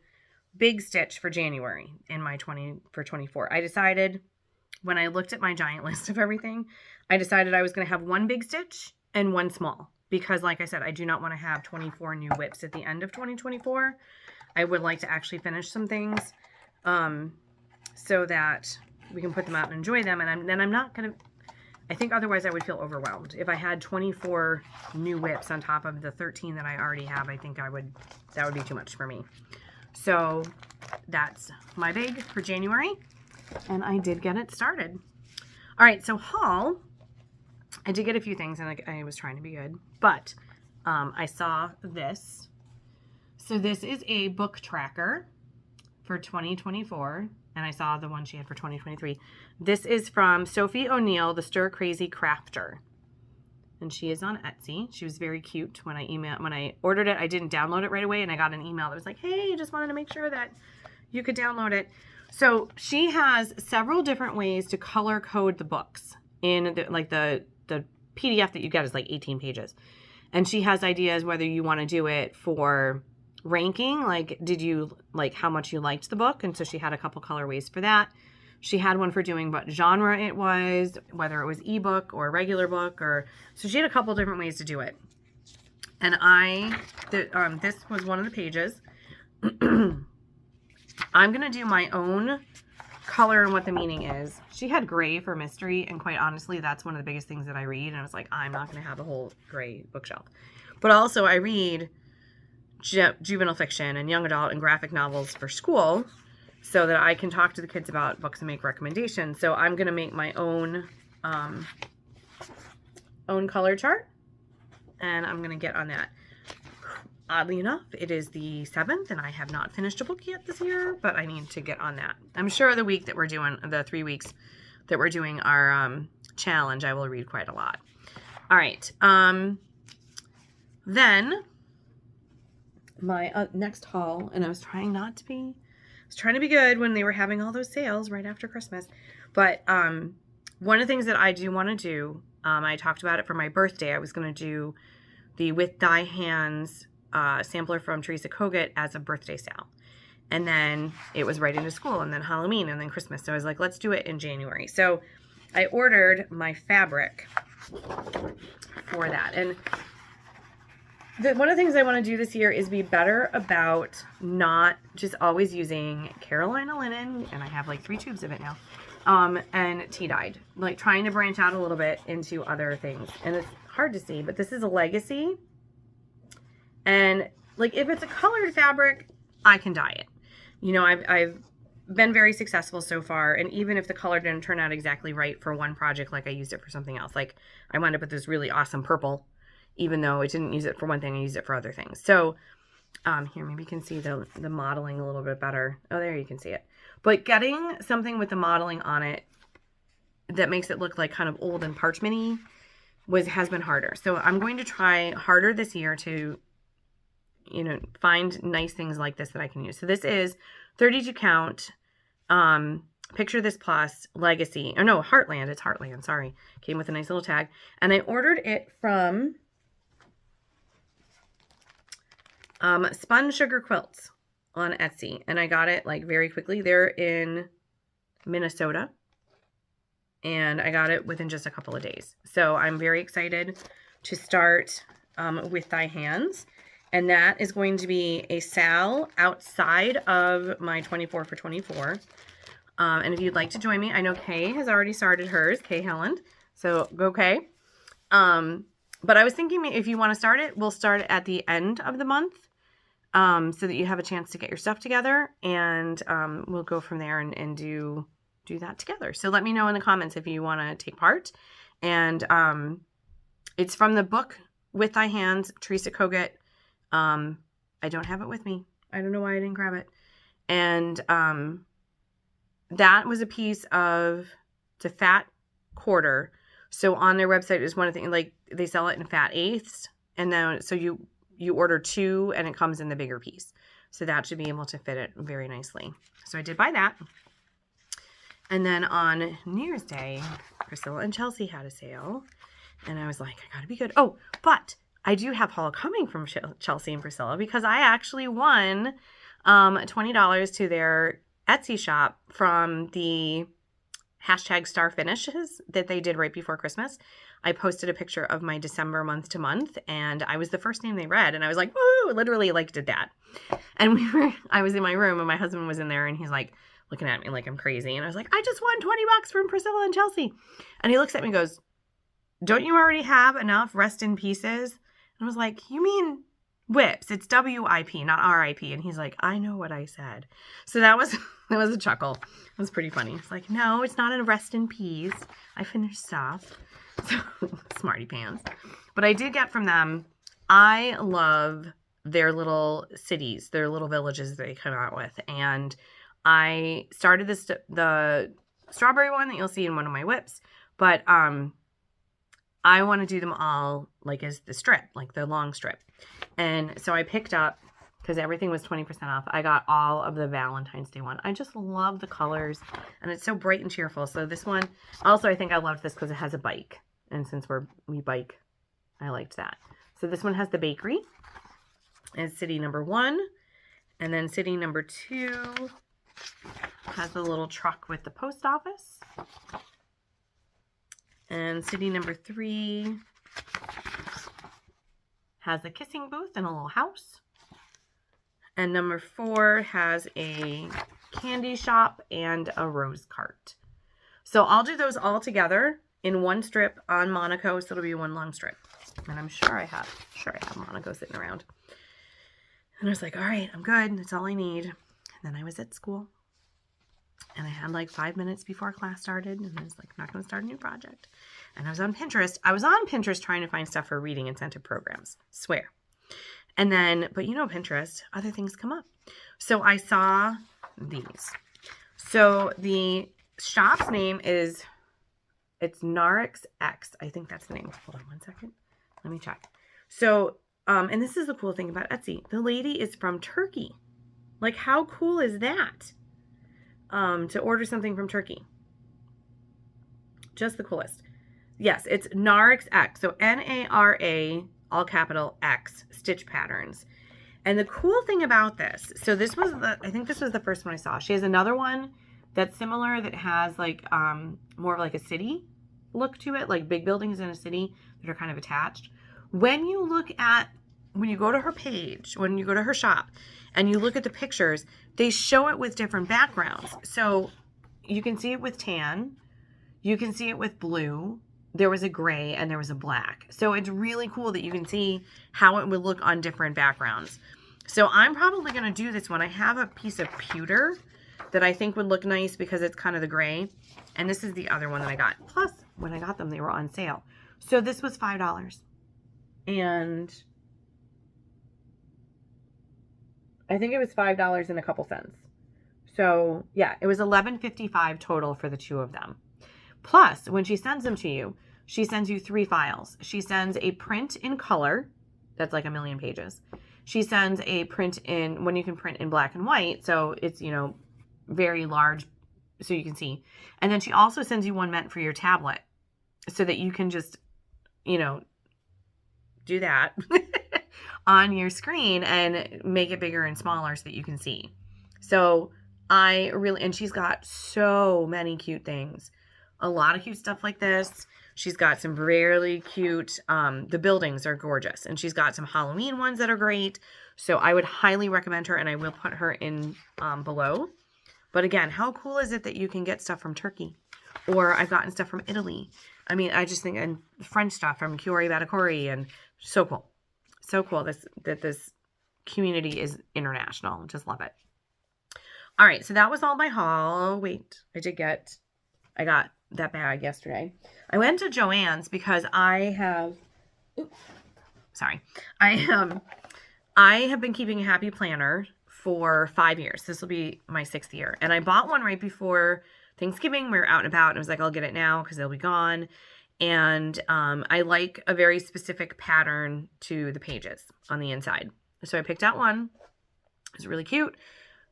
big stitch for January in my 24. I decided when I looked at my giant list of everything, I decided I was going to have one big stitch and one small because like I said, I do not want to have 24 new WIPs at the end of 2024. I would like to actually finish some things so that we can put them out and enjoy them. And then I'm not going to, I think otherwise I would feel overwhelmed. If I had 24 new WIPs on top of the 13 that I already have, I think that would be too much for me. So that's my big for January, and I did get it started. All right, so haul, I did get a few things, and I was trying to be good, but I saw this. So this is a book tracker for 2024, and I saw the one she had for 2023. This is from Sophie O'Neill, the Stir Crazy Crafter. And she is on Etsy. She was very cute when I ordered it. I didn't download it right away, and I got an email that was like, hey, just wanted to make sure that you could download it. So she has several different ways to color code the books in the PDF that you get is like 18 pages. And she has ideas whether you want to do it for ranking, like did you like how much you liked the book, and so she had a couple colorways for that. she had one for doing what genre it was, whether it was ebook or regular book, or so she had a couple different ways to do it. And this was one of the pages. I'm gonna do my own color and what the meaning is. She had gray for mystery, and quite honestly, that's one of the biggest things that I read. And I was like, I'm not gonna have a whole gray bookshelf. But also, I read juvenile fiction and young adult and graphic novels for school, so that I can talk to the kids about books and make recommendations. So I'm gonna make my own color chart, and I'm gonna get on that. Oddly enough, it is the 7th, and I have not finished a book yet this year, but I need to get on that. I'm sure the week that we're doing, the 3 weeks that we're doing our challenge, I will read quite a lot. All right. Then my next haul, and I was trying to be good when they were having all those sales right after Christmas. But one of the things that I do want to do, I talked about it for my birthday. I was going to do the With Die Hands sampler from Teresa Kogut as a birthday sale. And then it was right into school, and then Halloween, and then Christmas. So I was like, let's do it in January. So I ordered my fabric for that. And one of the things I want to do this year is be better about not just always using Carolina linen, and I have like 3 tubes of it now, and tea-dyed. Like trying to branch out a little bit into other things. And it's hard to see, but this is a Legacy. And like if it's a colored fabric, I can dye it. You know, I've been very successful so far, and even if the color didn't turn out exactly right for one project, like I used it for something else. Like I wound up with this really awesome purple, even though it didn't use it for one thing, I used it for other things. So here, maybe you can see the modeling a little bit better. Oh, there you can see it. But getting something with the modeling on it that makes it look like kind of old and parchment-y has been harder. So I'm going to try harder this year to, you know, find nice things like this that I can use. So this is 32 count, Picture This Plus Legacy. Oh no, Heartland. It's Heartland. Sorry. Came with a nice little tag. And I ordered it from Spun Sugar Quilts on Etsy. And I got it like very quickly. They're in Minnesota. And I got it within just a couple of days. So I'm very excited to start With Thy Hands. And that is going to be a sale outside of my 24 for 24. And if you'd like to join me, I know Kay has already started hers, Kay Helland. So go Kay. But I was thinking if you want to start it, we'll start it at the end of the month so that you have a chance to get your stuff together. And we'll go from there and do that together. So let me know in the comments if you want to take part. And it's from the book With Thy Hands, Teresa Kogut. I don't have it with me. I don't know why I didn't grab it. And that was a piece of the fat quarter. So on their website is one of the things, like they sell it in fat eighths. And then so you order 2 and it comes in the bigger piece. So that should be able to fit it very nicely. So I did buy that. And then on New Year's Day, Priscilla and Chelsea had a sale. And I was like, I gotta be good. Oh, but I do have haul coming from Chelsea and Priscilla because I actually won $20 to their Etsy shop from the #star finishes that they did right before Christmas. I posted a picture of my December month to month, and I was the first name they read, and I was like, woo, literally like did that. And I was in my room, and my husband was in there, and he's like looking at me like I'm crazy. And I was like, I just won $20 from Priscilla and Chelsea. And he looks at me and goes, don't you already have enough rest in pieces? And I was like, you mean WIPs? It's WIP, not RIP. And he's like, I know what I said. So that was a chuckle. It was pretty funny. It's like, no, it's not a rest in peace. I finished stuff. So smarty pants. But I did get from them, I love their little cities, their little villages they come out with. And I started the strawberry one that you'll see in one of my WIPs. But I want to do them all like as the strip, like the long strip. And so I picked up, because everything was 20% off, I got all of the Valentine's Day one. I just love the colors, and it's so bright and cheerful. So this one, also I think I loved this because it has a bike. And since we bike, I liked that. So this one has the bakery as city number 1. And then city number 2 has the little truck with the post office. And city number 3 has a kissing booth and a little house. And number 4 has a candy shop and a rose cart. So I'll do those all together in one strip on Monaco, so it'll be one long strip. And I'm sure I have Monaco sitting around. And I was like, all right, I'm good. That's all I need. And then I was at school. And I had like 5 minutes before class started. And I was like, I'm not going to start a new project. And I was on Pinterest. I was on Pinterest trying to find stuff for reading incentive programs. Swear. And then, but you know Pinterest, other things come up. So I saw these. So the shop's name is, it's Narix X. I think that's the name. Hold on one second. Let me check. So, and this is the cool thing about Etsy. The lady is from Turkey. Like, how cool is that? To order something from Turkey. Just the coolest. Yes, it's Narix X. So N-A-R-A, all capital X, stitch patterns. And the cool thing about this, so this was I think this was the first one I saw. She has another one that's similar that has like more of like a city look to it, like big buildings in a city that are kind of attached. When you go to her page, when you go to her shop and you look at the pictures, they show it with different backgrounds. So you can see it with tan, you can see it with blue, there was a gray, and there was a black. So it's really cool that you can see how it would look on different backgrounds. So I'm probably going to do this one. I have a piece of pewter that I think would look nice because it's kind of the gray. And this is the other one that I got. Plus, when I got them, they were on sale. So this was $5. And I think it was $5 and a couple cents. So yeah, it was $11.55 total for the two of them. Plus, when she sends them to you, she sends you 3 files. She sends a print in color. That's like 1,000,000 pages. She sends a print in, when you can print in black and white. So it's, you know, very large so you can see. And then she also sends you one meant for your tablet so that you can just, you know, do that on your screen and make it bigger and smaller so that you can see. So and she's got so many cute things. A lot of cute stuff like this. She's got some really cute, the buildings are gorgeous. And she's got some Halloween ones that are great. So I would highly recommend her, and I will put her in below. But again, how cool is it that you can get stuff from Turkey? Or I've gotten stuff from Italy. I mean, I just think, and French stuff from Cuori Battacore, and so cool. So cool that this community is international. Just love it. All right, so that was all my haul. Wait, I got that bag yesterday. I went to Joann's because I have been keeping a happy planner for 5 years. This will be my 6th year. And I bought one right before Thanksgiving. We were out and about, and I was like, I'll get it now because they'll be gone. And I like a very specific pattern to the pages on the inside. So I picked out one. It was really cute.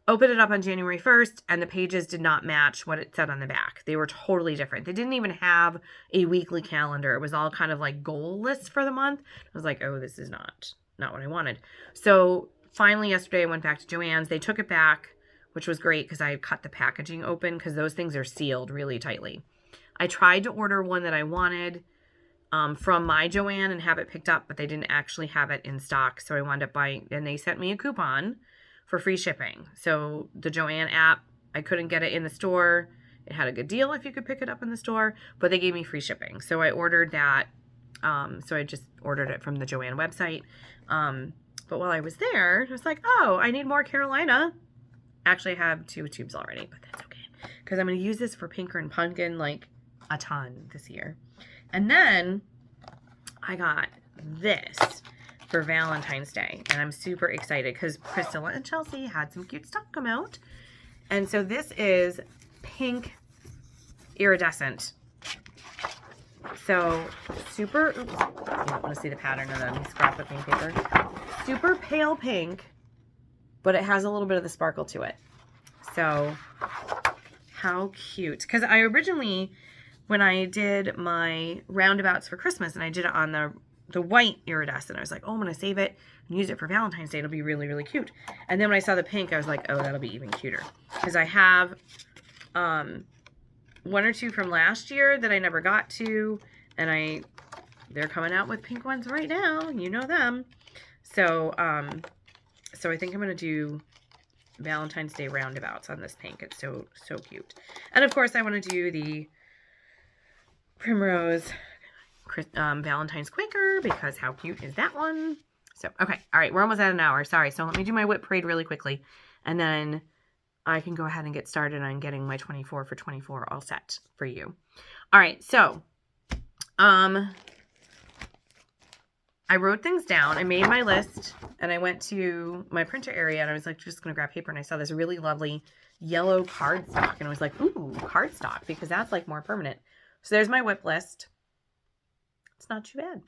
Opened it up on January 1st, and the pages did not match what it said on the back. They were totally different. They didn't even have a weekly calendar. It was all kind of like goal lists for the month. I was like, oh, this is not what I wanted. So finally yesterday I went back to Joann's. They took it back, which was great because I had cut the packaging open because those things are sealed really tightly. I tried to order one that I wanted from my Joann and have it picked up, but they didn't actually have it in stock. So I wound up buying, and they sent me a coupon for free shipping. So the Joann app, I couldn't get it in the store. It had a good deal if you could pick it up in the store, but they gave me free shipping. So I ordered that. So I just ordered it from the Joann website. But while I was there, I was like, oh, I need more Carolina. Actually, I have 2 tubes already, but that's okay. Because I'm going to use this for Pinker and Punkin like a ton this year. And then I got this for Valentine's Day, and I'm super excited because Priscilla and Chelsea had some cute stuff come out. And so this is pink iridescent. So super, oops, you don't want to see the pattern of the scrapbooking paper. Super pale pink, but it has a little bit of the sparkle to it. So how cute. Because I originally, when I did my roundabouts for Christmas, and I did it on the white iridescent, I was like, oh, I'm going to save it and use it for Valentine's Day. It'll be really, really cute. And then when I saw the pink, I was like, oh, that'll be even cuter. Because I have one or two from last year that I never got to, and they're coming out with pink ones right now. You know them. So, so I think I'm going to do Valentine's Day roundabouts on this pink. It's so, so cute. And of course I want to do the Primrose Valentine's Quaker, because how cute is that one? So, okay. All right. We're almost at an hour. Sorry. So let me do my WIP parade really quickly, and then I can go ahead and get started on getting my 24 for 24 all set for you. All right. So, I wrote things down. I made my list, and I went to my printer area, and I was like, just going to grab paper, and I saw this really lovely yellow cardstock, and I was like, ooh, cardstock, because that's like more permanent. So there's my WIP list. It's not too bad.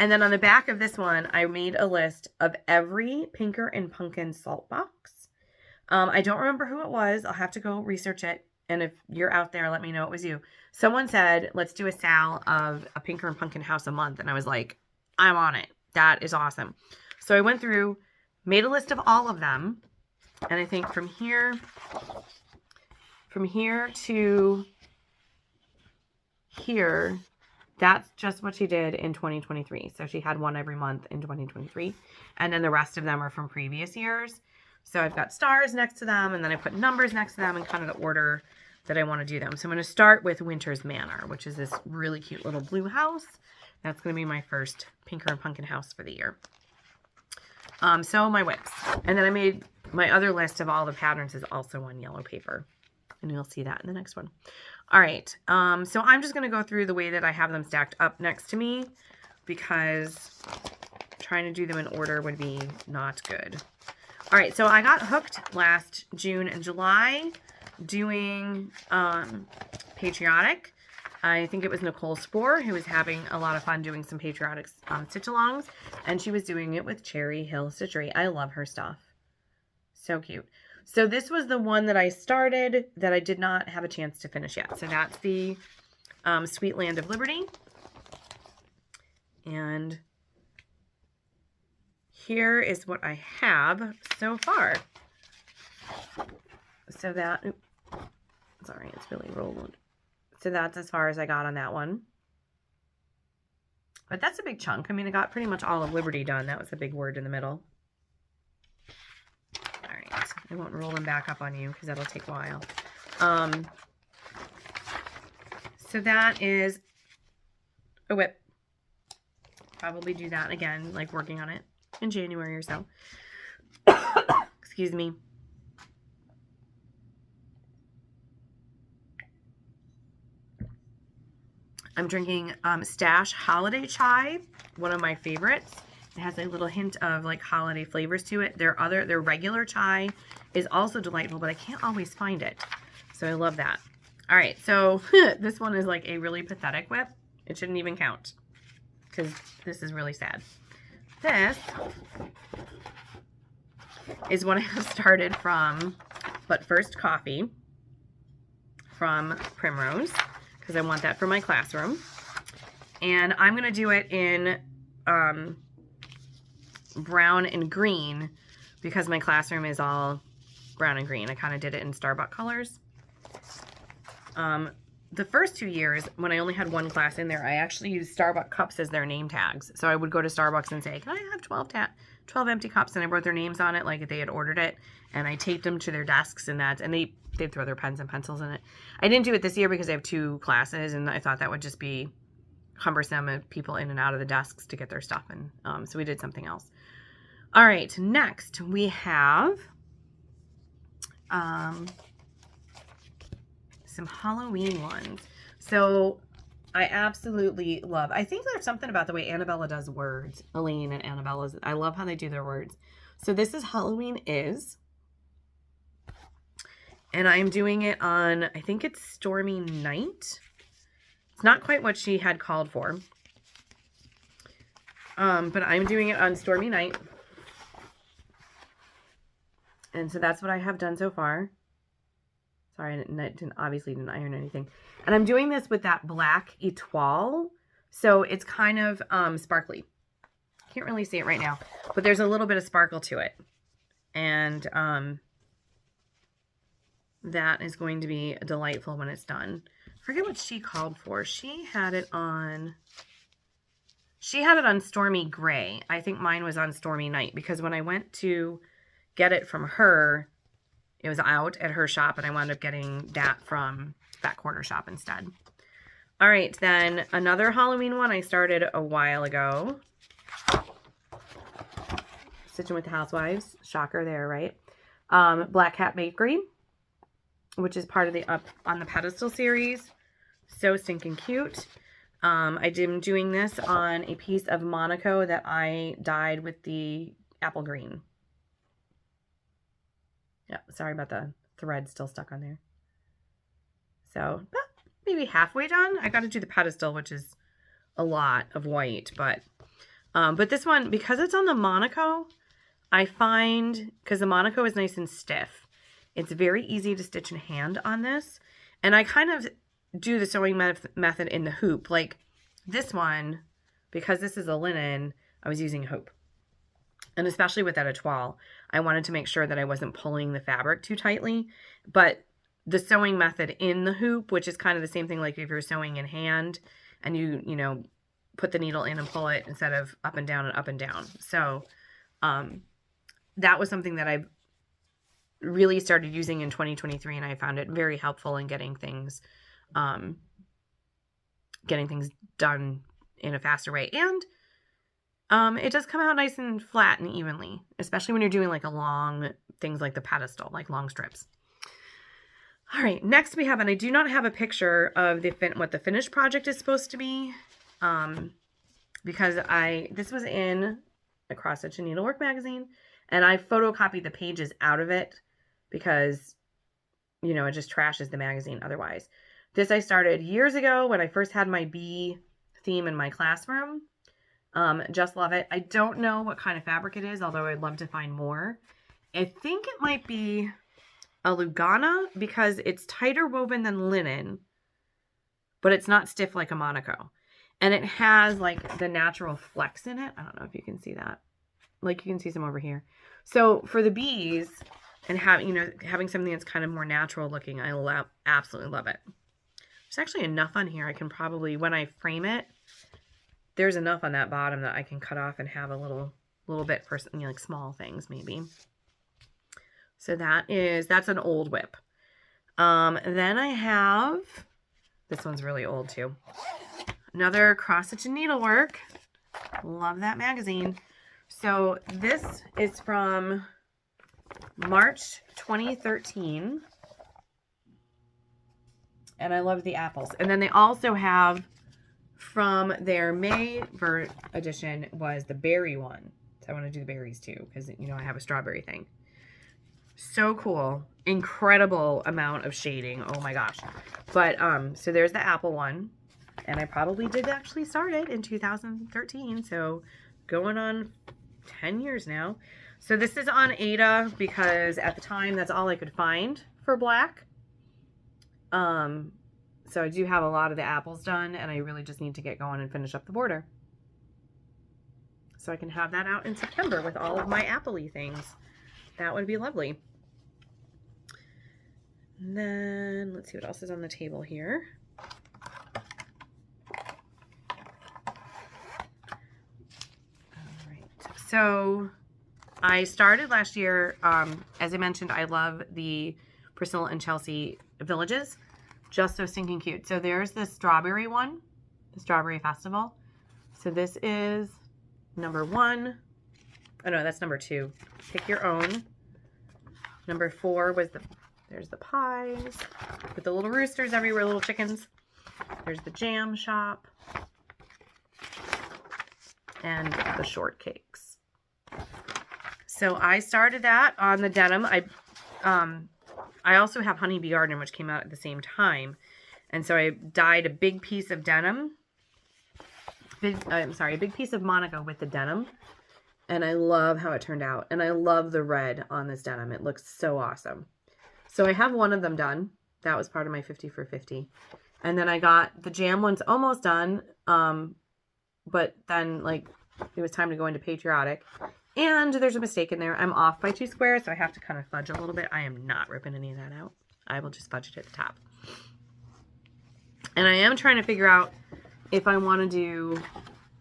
And then on the back of this one, I made a list of every Pinker and Punkin salt box. I don't remember who it was. I'll have to go research it. And if you're out there, let me know it was you. Someone said, let's do a sal of a Pinker and Punkin house a month. And I was like, I'm on it. That is awesome. So I went through, made a list of all of them. And I think from here to here, that's just what she did in 2023. So she had one every month in 2023. And then the rest of them are from previous years. So I've got stars next to them, and then I put numbers next to them in kind of the order that I want to do them. So I'm going to start with Winter's Manor, which is this really cute little blue house. That's going to be my first Pinker and Punkin house for the year. So my WIPs. And then I made my other list of all the patterns is also on yellow paper. And you'll see that in the next one. All right. So I'm just going to go through the way that I have them stacked up next to me, because trying to do them in order would be not good. All right. So I got hooked last June and July doing patriotic. I think it was Nicole Spohr who was having a lot of fun doing some patriotic stitch-alongs, and she was doing it with Cherry Hill Stitchery. I love her stuff. So cute. So this was the one that I started that I did not have a chance to finish yet. So that's the Sweet Land of Liberty. And here is what I have so far. So that, sorry, it's really rolled. So that's as far as I got on that one. But that's a big chunk. I mean, I got pretty much all of Liberty done. That was a big word in the middle. All right. I won't roll them back up on you because that'll take a while. So that is a WIP. Probably do that again, like working on it in January or so. Excuse me. I'm drinking Stash Holiday Chai, one of my favorites. It has a little hint of like holiday flavors to it. Their regular chai is also delightful, but I can't always find it. So I love that. All right, so this one is like a really pathetic WIP. It shouldn't even count because this is really sad. This is what I have started from But First Coffee from Primrose, because I want that for my classroom. And I'm going to do it in brown and green because my classroom is all brown and green. I kind of did it in Starbucks colors. The first 2 years, when I only had one class in there, I actually used Starbucks cups as their name tags. So I would go to Starbucks and say, can I have 12 empty cups? And I wrote their names on it like they had ordered it. And I taped them to their desks and they'd throw their pens and pencils in it. I didn't do it this year because I have 2 classes, and I thought that would just be cumbersome of people in and out of the desks to get their stuff in. So we did something else. All right, next we have some Halloween ones. So I absolutely love, I think there's something about the way Anabella does words. Elaine and Anabella's, I love how they do their words. So this is Halloween Is. And I'm doing it on, I think it's Stormy Night. It's not quite what she had called for. But I'm doing it on Stormy Night. And so that's what I have done so far. Sorry, I obviously didn't iron anything. And I'm doing this with that black etoile. So it's kind of sparkly. Can't really see it right now. But there's a little bit of sparkle to it. And that is going to be delightful when it's done. I forget what she called for. She had it on Stormy Gray. I think mine was on Stormy Night, because when I went to get it from her, it was out at her shop, and I wound up getting that from that corner shop instead. All right, then another Halloween one I started a while ago. Stitching with the Housewives. Shocker there, right? Black Cat Bakery, which is part of the Up on the Pedestal series. So stinking cute. I am doing this on a piece of Monaco that I dyed with the apple green. Yeah, sorry about the thread still stuck on there. So maybe halfway done. I got to do the pedestal, which is a lot of white, but this one, because it's on the Monaco, I find, because the Monaco is nice and stiff, it's very easy to stitch in hand on this. And I kind of do the sewing method in the hoop. Like this one, because this is a linen, I was using hoop. And especially with that etoile, I wanted to make sure that I wasn't pulling the fabric too tightly. But the sewing method in the hoop, which is kind of the same thing like if you're sewing in hand and you know, put the needle in and pull it instead of up and down and up and down. So that was something that I really started using in 2023, and I found it very helpful in getting things done in a faster way. And it does come out nice and flat and evenly, especially when you're doing like a long, things like the pedestal, like long strips. All right, next we have, and I do not have a picture of what the finished project is supposed to be, because this was in a Cross Stitch and Needlework magazine, and I photocopied the pages out of it because, you know, it just trashes the magazine otherwise. This I started years ago when I first had my bee theme in my classroom. Just love it. I don't know what kind of fabric it is, although I'd love to find more. I think it might be a Lugana because it's tighter woven than linen, but it's not stiff like a Monaco. And it has like the natural flex in it. I don't know if you can see that. Like you can see some over here. So for the bees and having something that's kind of more natural looking, I absolutely love it. There's actually enough on here. I can probably, when I frame it, there's enough on that bottom that I can cut off and have a little bit for, you know, like small things maybe. So that's an old WIP. Then I have, this one's really old too. Another Cross Stitch and Needlework. Love that magazine. So this is from March 2013. And I love the apples. And then they also have, from their May edition, was the berry one. So I want to do the berries too, because, you know, I have a strawberry thing. So cool. Incredible amount of shading. Oh my gosh. But, so there's the apple one. And I probably did actually start it in 2013. So going on 10 years now. So this is on Ada because at the time that's all I could find for black. So I do have a lot of the apples done, and I really just need to get going and finish up the border. So I can have that out in September with all of my apple-y things. That would be lovely. And then let's see what else is on the table here. All right. So I started last year, as I mentioned, I love the Priscilla and Chelsea villages. Just so stinking cute. So there's the strawberry one, the Strawberry Festival. So this is number 1. Oh no, that's number 2. Pick your own. Number 4 was there's the pies with the little roosters everywhere, little chickens. There's the jam shop and the shortcakes. So I started that on the denim. I also have Honeybee Garden, which came out at the same time. And so I dyed a big piece of denim. A big piece of Monaco with the denim. And I love how it turned out. And I love the red on this denim. It looks so awesome. So I have one of them done. That was part of my 50 for 50. And then I got the jam ones almost done. But then, like, it was time to go into patriotic. And there's a mistake in there. I'm off by 2 squares, so I have to kind of fudge a little bit. I am not ripping any of that out. I will just fudge it at the top. And I am trying to figure out if I want to do,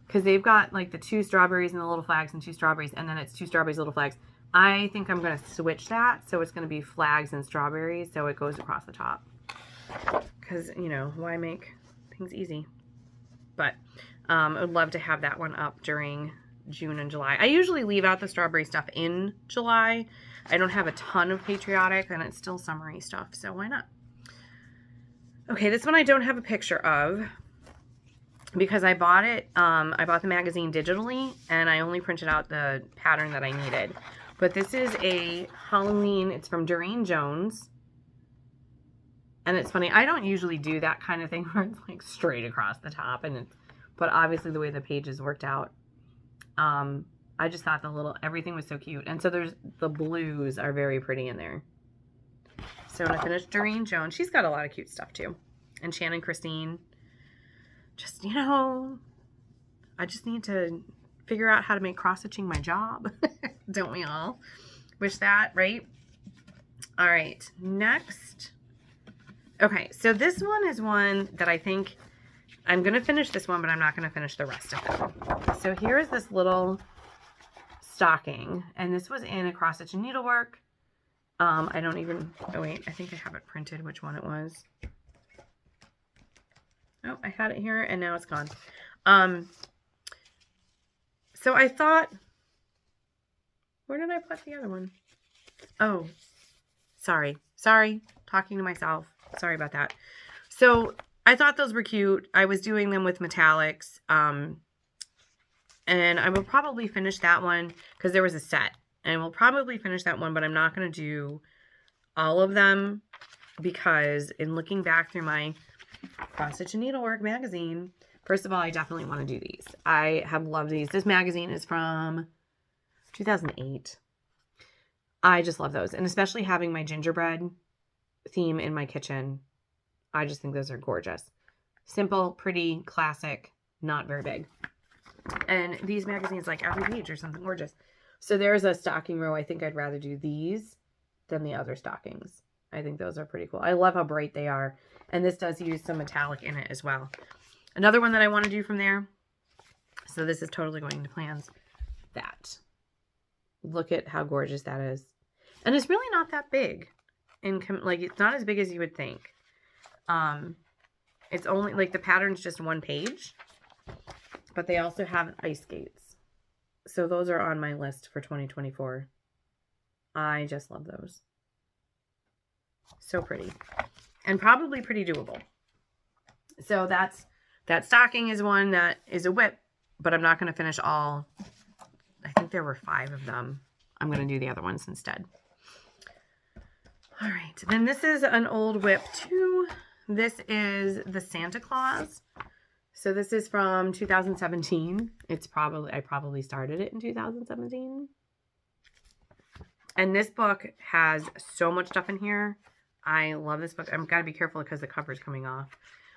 because they've got like the 2 strawberries and the little flags and 2 strawberries, and then it's 2 strawberries, little flags. I think I'm going to switch that. So it's going to be flags and strawberries. So it goes across the top. Because, you know, why make things easy? But I would love to have that one up during June and July. I usually leave out the strawberry stuff in July. I don't have a ton of patriotic, and it's still summery stuff, so why not? Okay, this one I don't have a picture of because I bought it. I bought the magazine digitally, and I only printed out the pattern that I needed. But this is a Halloween. It's from Doreen Jones. And it's funny, I don't usually do that kind of thing where it's like straight across the top, and but obviously the way the pages worked out, I just thought everything was so cute. And so the blues are very pretty in there. So when I finished Doreen Jones, she's got a lot of cute stuff too. And Shannon Christine. Just, you know, I just need to figure out how to make cross-stitching my job. Don't we all wish that, right? All right, next. Okay, so this one is one that I think I'm going to finish this one, but I'm not going to finish the rest of them. So here is this little stocking, and this was in a cross-stitch and needlework. I don't even, oh wait, I think I have it printed which one it was. Oh, I had it here and now it's gone. So I thought, where did I put the other one? Oh, sorry, talking to myself. Sorry about that. So I thought those were cute. I was doing them with metallics. And I will probably finish that one because there was a set. And we'll probably finish that one, but I'm not going to do all of them because in looking back through my Cross Stitch and Needlework magazine, first of all, I definitely want to do these. I have loved these. This magazine is from 2008. I just love those. And especially having my gingerbread theme in my kitchen, I just think those are gorgeous. Simple, pretty, classic, not very big. And these magazines, like every page or something gorgeous. So there's a stocking row. I think I'd rather do these than the other stockings. I think those are pretty cool. I love how bright they are. And this does use some metallic in it as well. Another one that I want to do from there. So this is totally going to plans. That. Look at how gorgeous that is. And it's really not that big. Like, it's not as big as you would think. It's only, like, the pattern's just one page. But they also have ice skates. So those are on my list for 2024. I just love those. So pretty. And probably pretty doable. So that stocking is one that is a WIP, but I'm not going to finish all. I think there were 5 of them. I'm going to do the other ones instead. All right. Then this is an old WIP too. This is the Santa Claus. So this is from 2017. I probably started it in 2017. And this book has so much stuff in here. I love this book. I've got to be careful because the cover's coming off.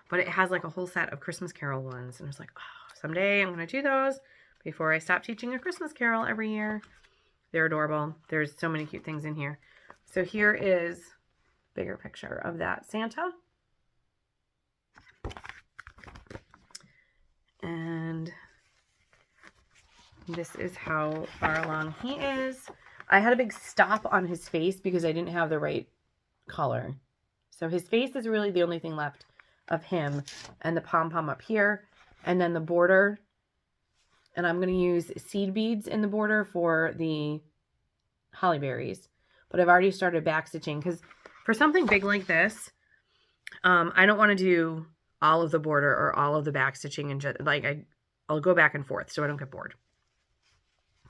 But it has like a whole set of Christmas Carol ones. And I was like, oh, someday I'm going to do those before I stop teaching a Christmas Carol every year. They're adorable. There's so many cute things in here. So here is a bigger picture of that Santa. And this is how far along he is. I had a big stop on his face because I didn't have the right color. So his face is really the only thing left of him, and the pom-pom up here, and then the border. And I'm going to use seed beads in the border for the holly berries. But I've already started backstitching because for something big like this, I don't want to do all of the border or all of the backstitching, and just like I'll go back and forth so I don't get bored.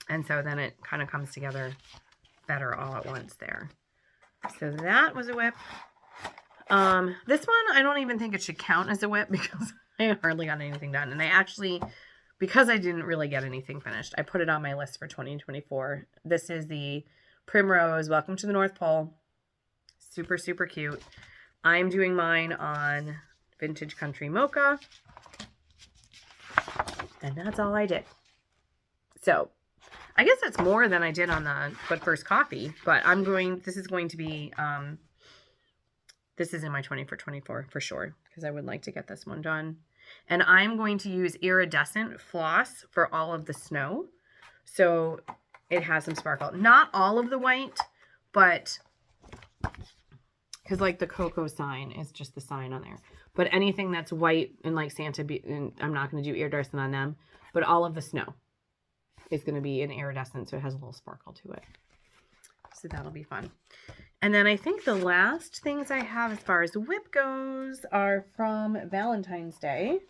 And so then it kind of comes together better all at once there. So that was a WIP. This one, I don't even think it should count as a WIP because I hardly got anything done. And I actually, because I didn't really get anything finished, I put it on my list for 2024. This is the Primrose, Welcome to the North Pole. Super, super cute. I'm doing mine on Vintage Country Mocha. And that's all I did. So, I guess that's more than I did on the But First Coffee. But this is going to be This is in my 20 for 24 for sure, because I would like to get this one done. And I'm going to use iridescent floss for all of the snow, so it has some sparkle. Not all of the white, but because like the cocoa sign is just the sign on there. But anything that's white and like Santa, and I'm not going to do iridescent on them, but all of the snow is going to be in iridescent, so it has a little sparkle to it. So that'll be fun. And then I think the last things I have as far as WIP goes are from Valentine's Day.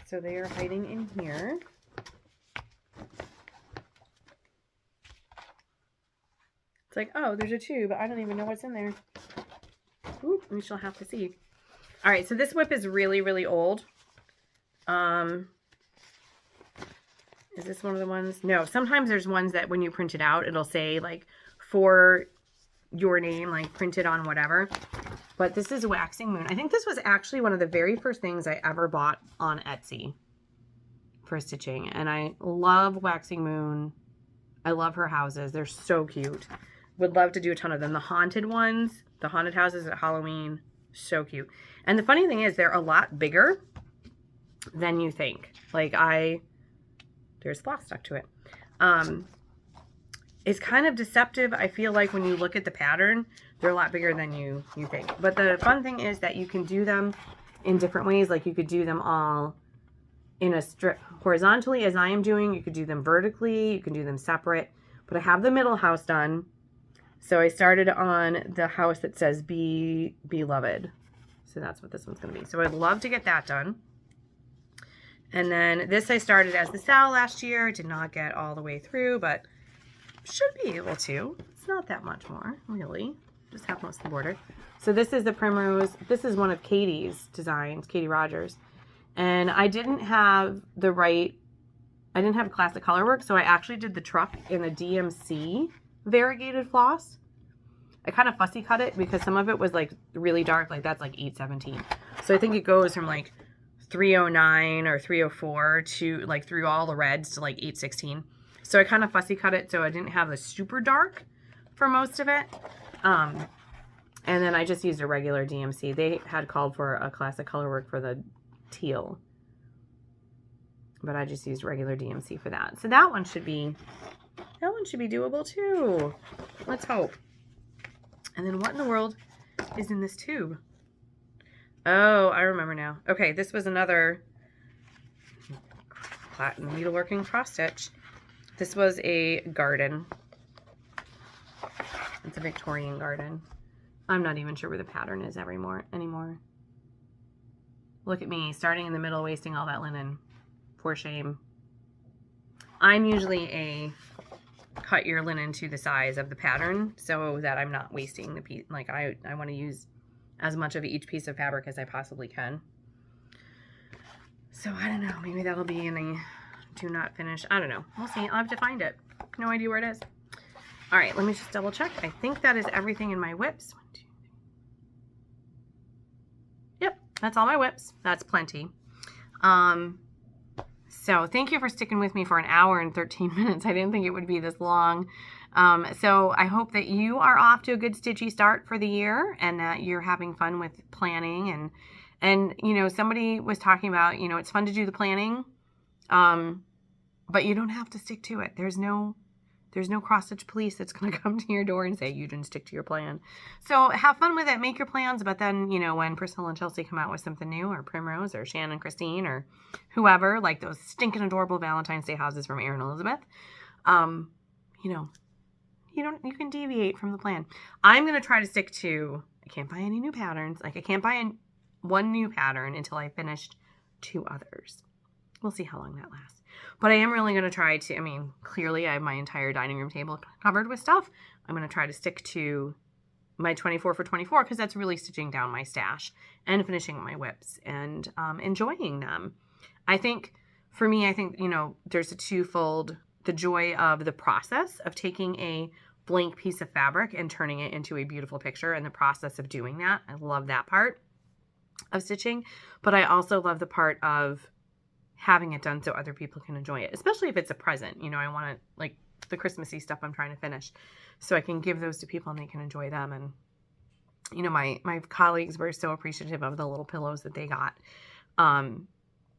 So they are hiding in here. It's like, oh, there's a tube. I don't even know what's in there. Ooh, we shall have to see. All right, so this WIP is really, really old. Is this one of the ones? No, sometimes there's ones that when you print it out, it'll say like for your name, like printed on whatever. But this is Waxing Moon. I think this was actually one of the very first things I ever bought on Etsy for stitching. And I love Waxing Moon. I love her houses. They're so cute. Would love to do a ton of them. The haunted ones, the haunted houses at Halloween, so cute. And the funny thing is they're a lot bigger than you think. Like there's floss stuck to it. It's kind of deceptive. I feel like when you look at the pattern, they're a lot bigger than you think. But the fun thing is that you can do them in different ways. Like you could do them all in a strip horizontally as I am doing. You could do them vertically. You can do them separate. But I have the middle house done. So I started on the house that says Be Beloved. So that's what this one's going to be. So I'd love to get that done. And then this I started as the Sal last year. Did not get all the way through, but should be able to. It's not that much more, really. Just have most of the border. So this is the Primrose. This is one of Katie's designs, Katie Rogers. And I didn't have classic color work, so I actually did the truck in a DMC variegated floss. I kind of fussy cut it because some of it was like really dark, like that's like 817. So I think it goes from like 309 or 304 to like through all the reds to like 816. So I kind of fussy cut it so I didn't have the super dark for most of it. And then I just used a regular DMC. They had called for a classic color work for the teal, but I just used regular DMC for that. So that one should be doable too. Let's hope. And then what in the world is in this tube? Oh, I remember now. Okay, this was another needleworking cross stitch. This was a garden. It's a Victorian garden. I'm not even sure where the pattern is anymore. Look at me, starting in the middle, wasting all that linen. For shame. I'm usually a cut your linen to the size of the pattern so that I'm not wasting the piece. Like I want to use as much of each piece of fabric as I possibly can. So I don't know, maybe that'll be in a do not finish. I don't know. We'll see. I'll have to find it. No idea where it is. All right, let me just double check. I think that is everything in my WIPs. 1, 2, 3. Yep, that's all my WIPs. That's plenty. So thank you for sticking with me for an hour and 13 minutes. I didn't think it would be this long. So I hope that you are off to a good stitchy start for the year and that you're having fun with planning. And you know, somebody was talking about, you know, it's fun to do the planning, but you don't have to stick to it. There's no cross-stitch police that's going to come to your door and say you didn't stick to your plan. So have fun with it. Make your plans. But then, you know, when Priscilla and Chelsea come out with something new, or Primrose or Shannon, Christine, or whoever, like those stinking adorable Valentine's Day houses from Erin Elizabeth, you know, you can deviate from the plan. I'm going to try to stick to, I can't buy any new patterns. Like I can't buy one new pattern until I finished 2 others. We'll see how long that lasts. But I am really going to try to, I mean, clearly I have my entire dining room table covered with stuff. I'm going to try to stick to my 24 for 24 because that's really stitching down my stash and finishing my WIPs and enjoying them. I think, for me, you know, there's a twofold, the joy of the process of taking a blank piece of fabric and turning it into a beautiful picture and the process of doing that. I love that part of stitching, but I also love the part of having it done so other people can enjoy it, especially if it's a present. You know, I want to, like the Christmassy stuff I'm trying to finish so I can give those to people and they can enjoy them. And you know, my colleagues were so appreciative of the little pillows that they got.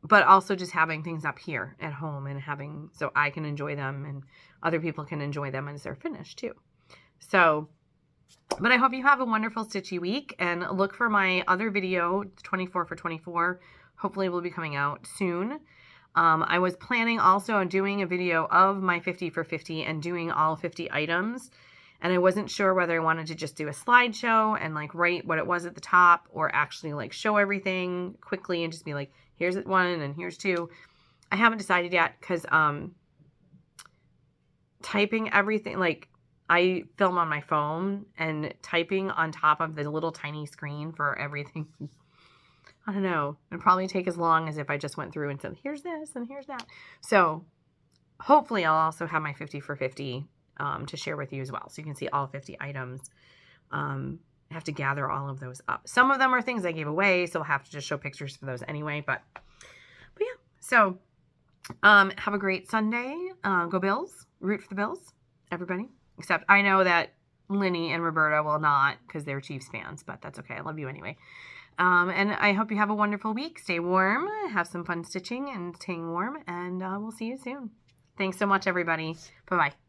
But also just having things up here at home and having, so I can enjoy them and other people can enjoy them as they're finished too. So, but I hope you have a wonderful stitchy week, and look for my other video, 24 for 24. Hopefully will be coming out soon. I was planning also on doing a video of my 50 for 50 and doing all 50 items. And I wasn't sure whether I wanted to just do a slideshow and like write what it was at the top, or actually like show everything quickly and just be like, here's one and here's two. I haven't decided yet because typing everything, like I film on my phone, and typing on top of the little tiny screen for everything, I don't know, it'd probably take as long as if I just went through and said, here's this and here's that. So hopefully I'll also have my 50 for 50 to share with you as well. So you can see all 50 items. I have to gather all of those up. Some of them are things I gave away, so I'll have to just show pictures for those anyway. But yeah, so have a great Sunday. Go Bills. Root for the Bills, everybody. Except I know that Linny and Roberta will not, because they're Chiefs fans, but that's okay. I love you anyway. And I hope you have a wonderful week. Stay warm, have some fun stitching and staying warm, and we'll see you soon. Thanks so much, everybody. Bye-bye.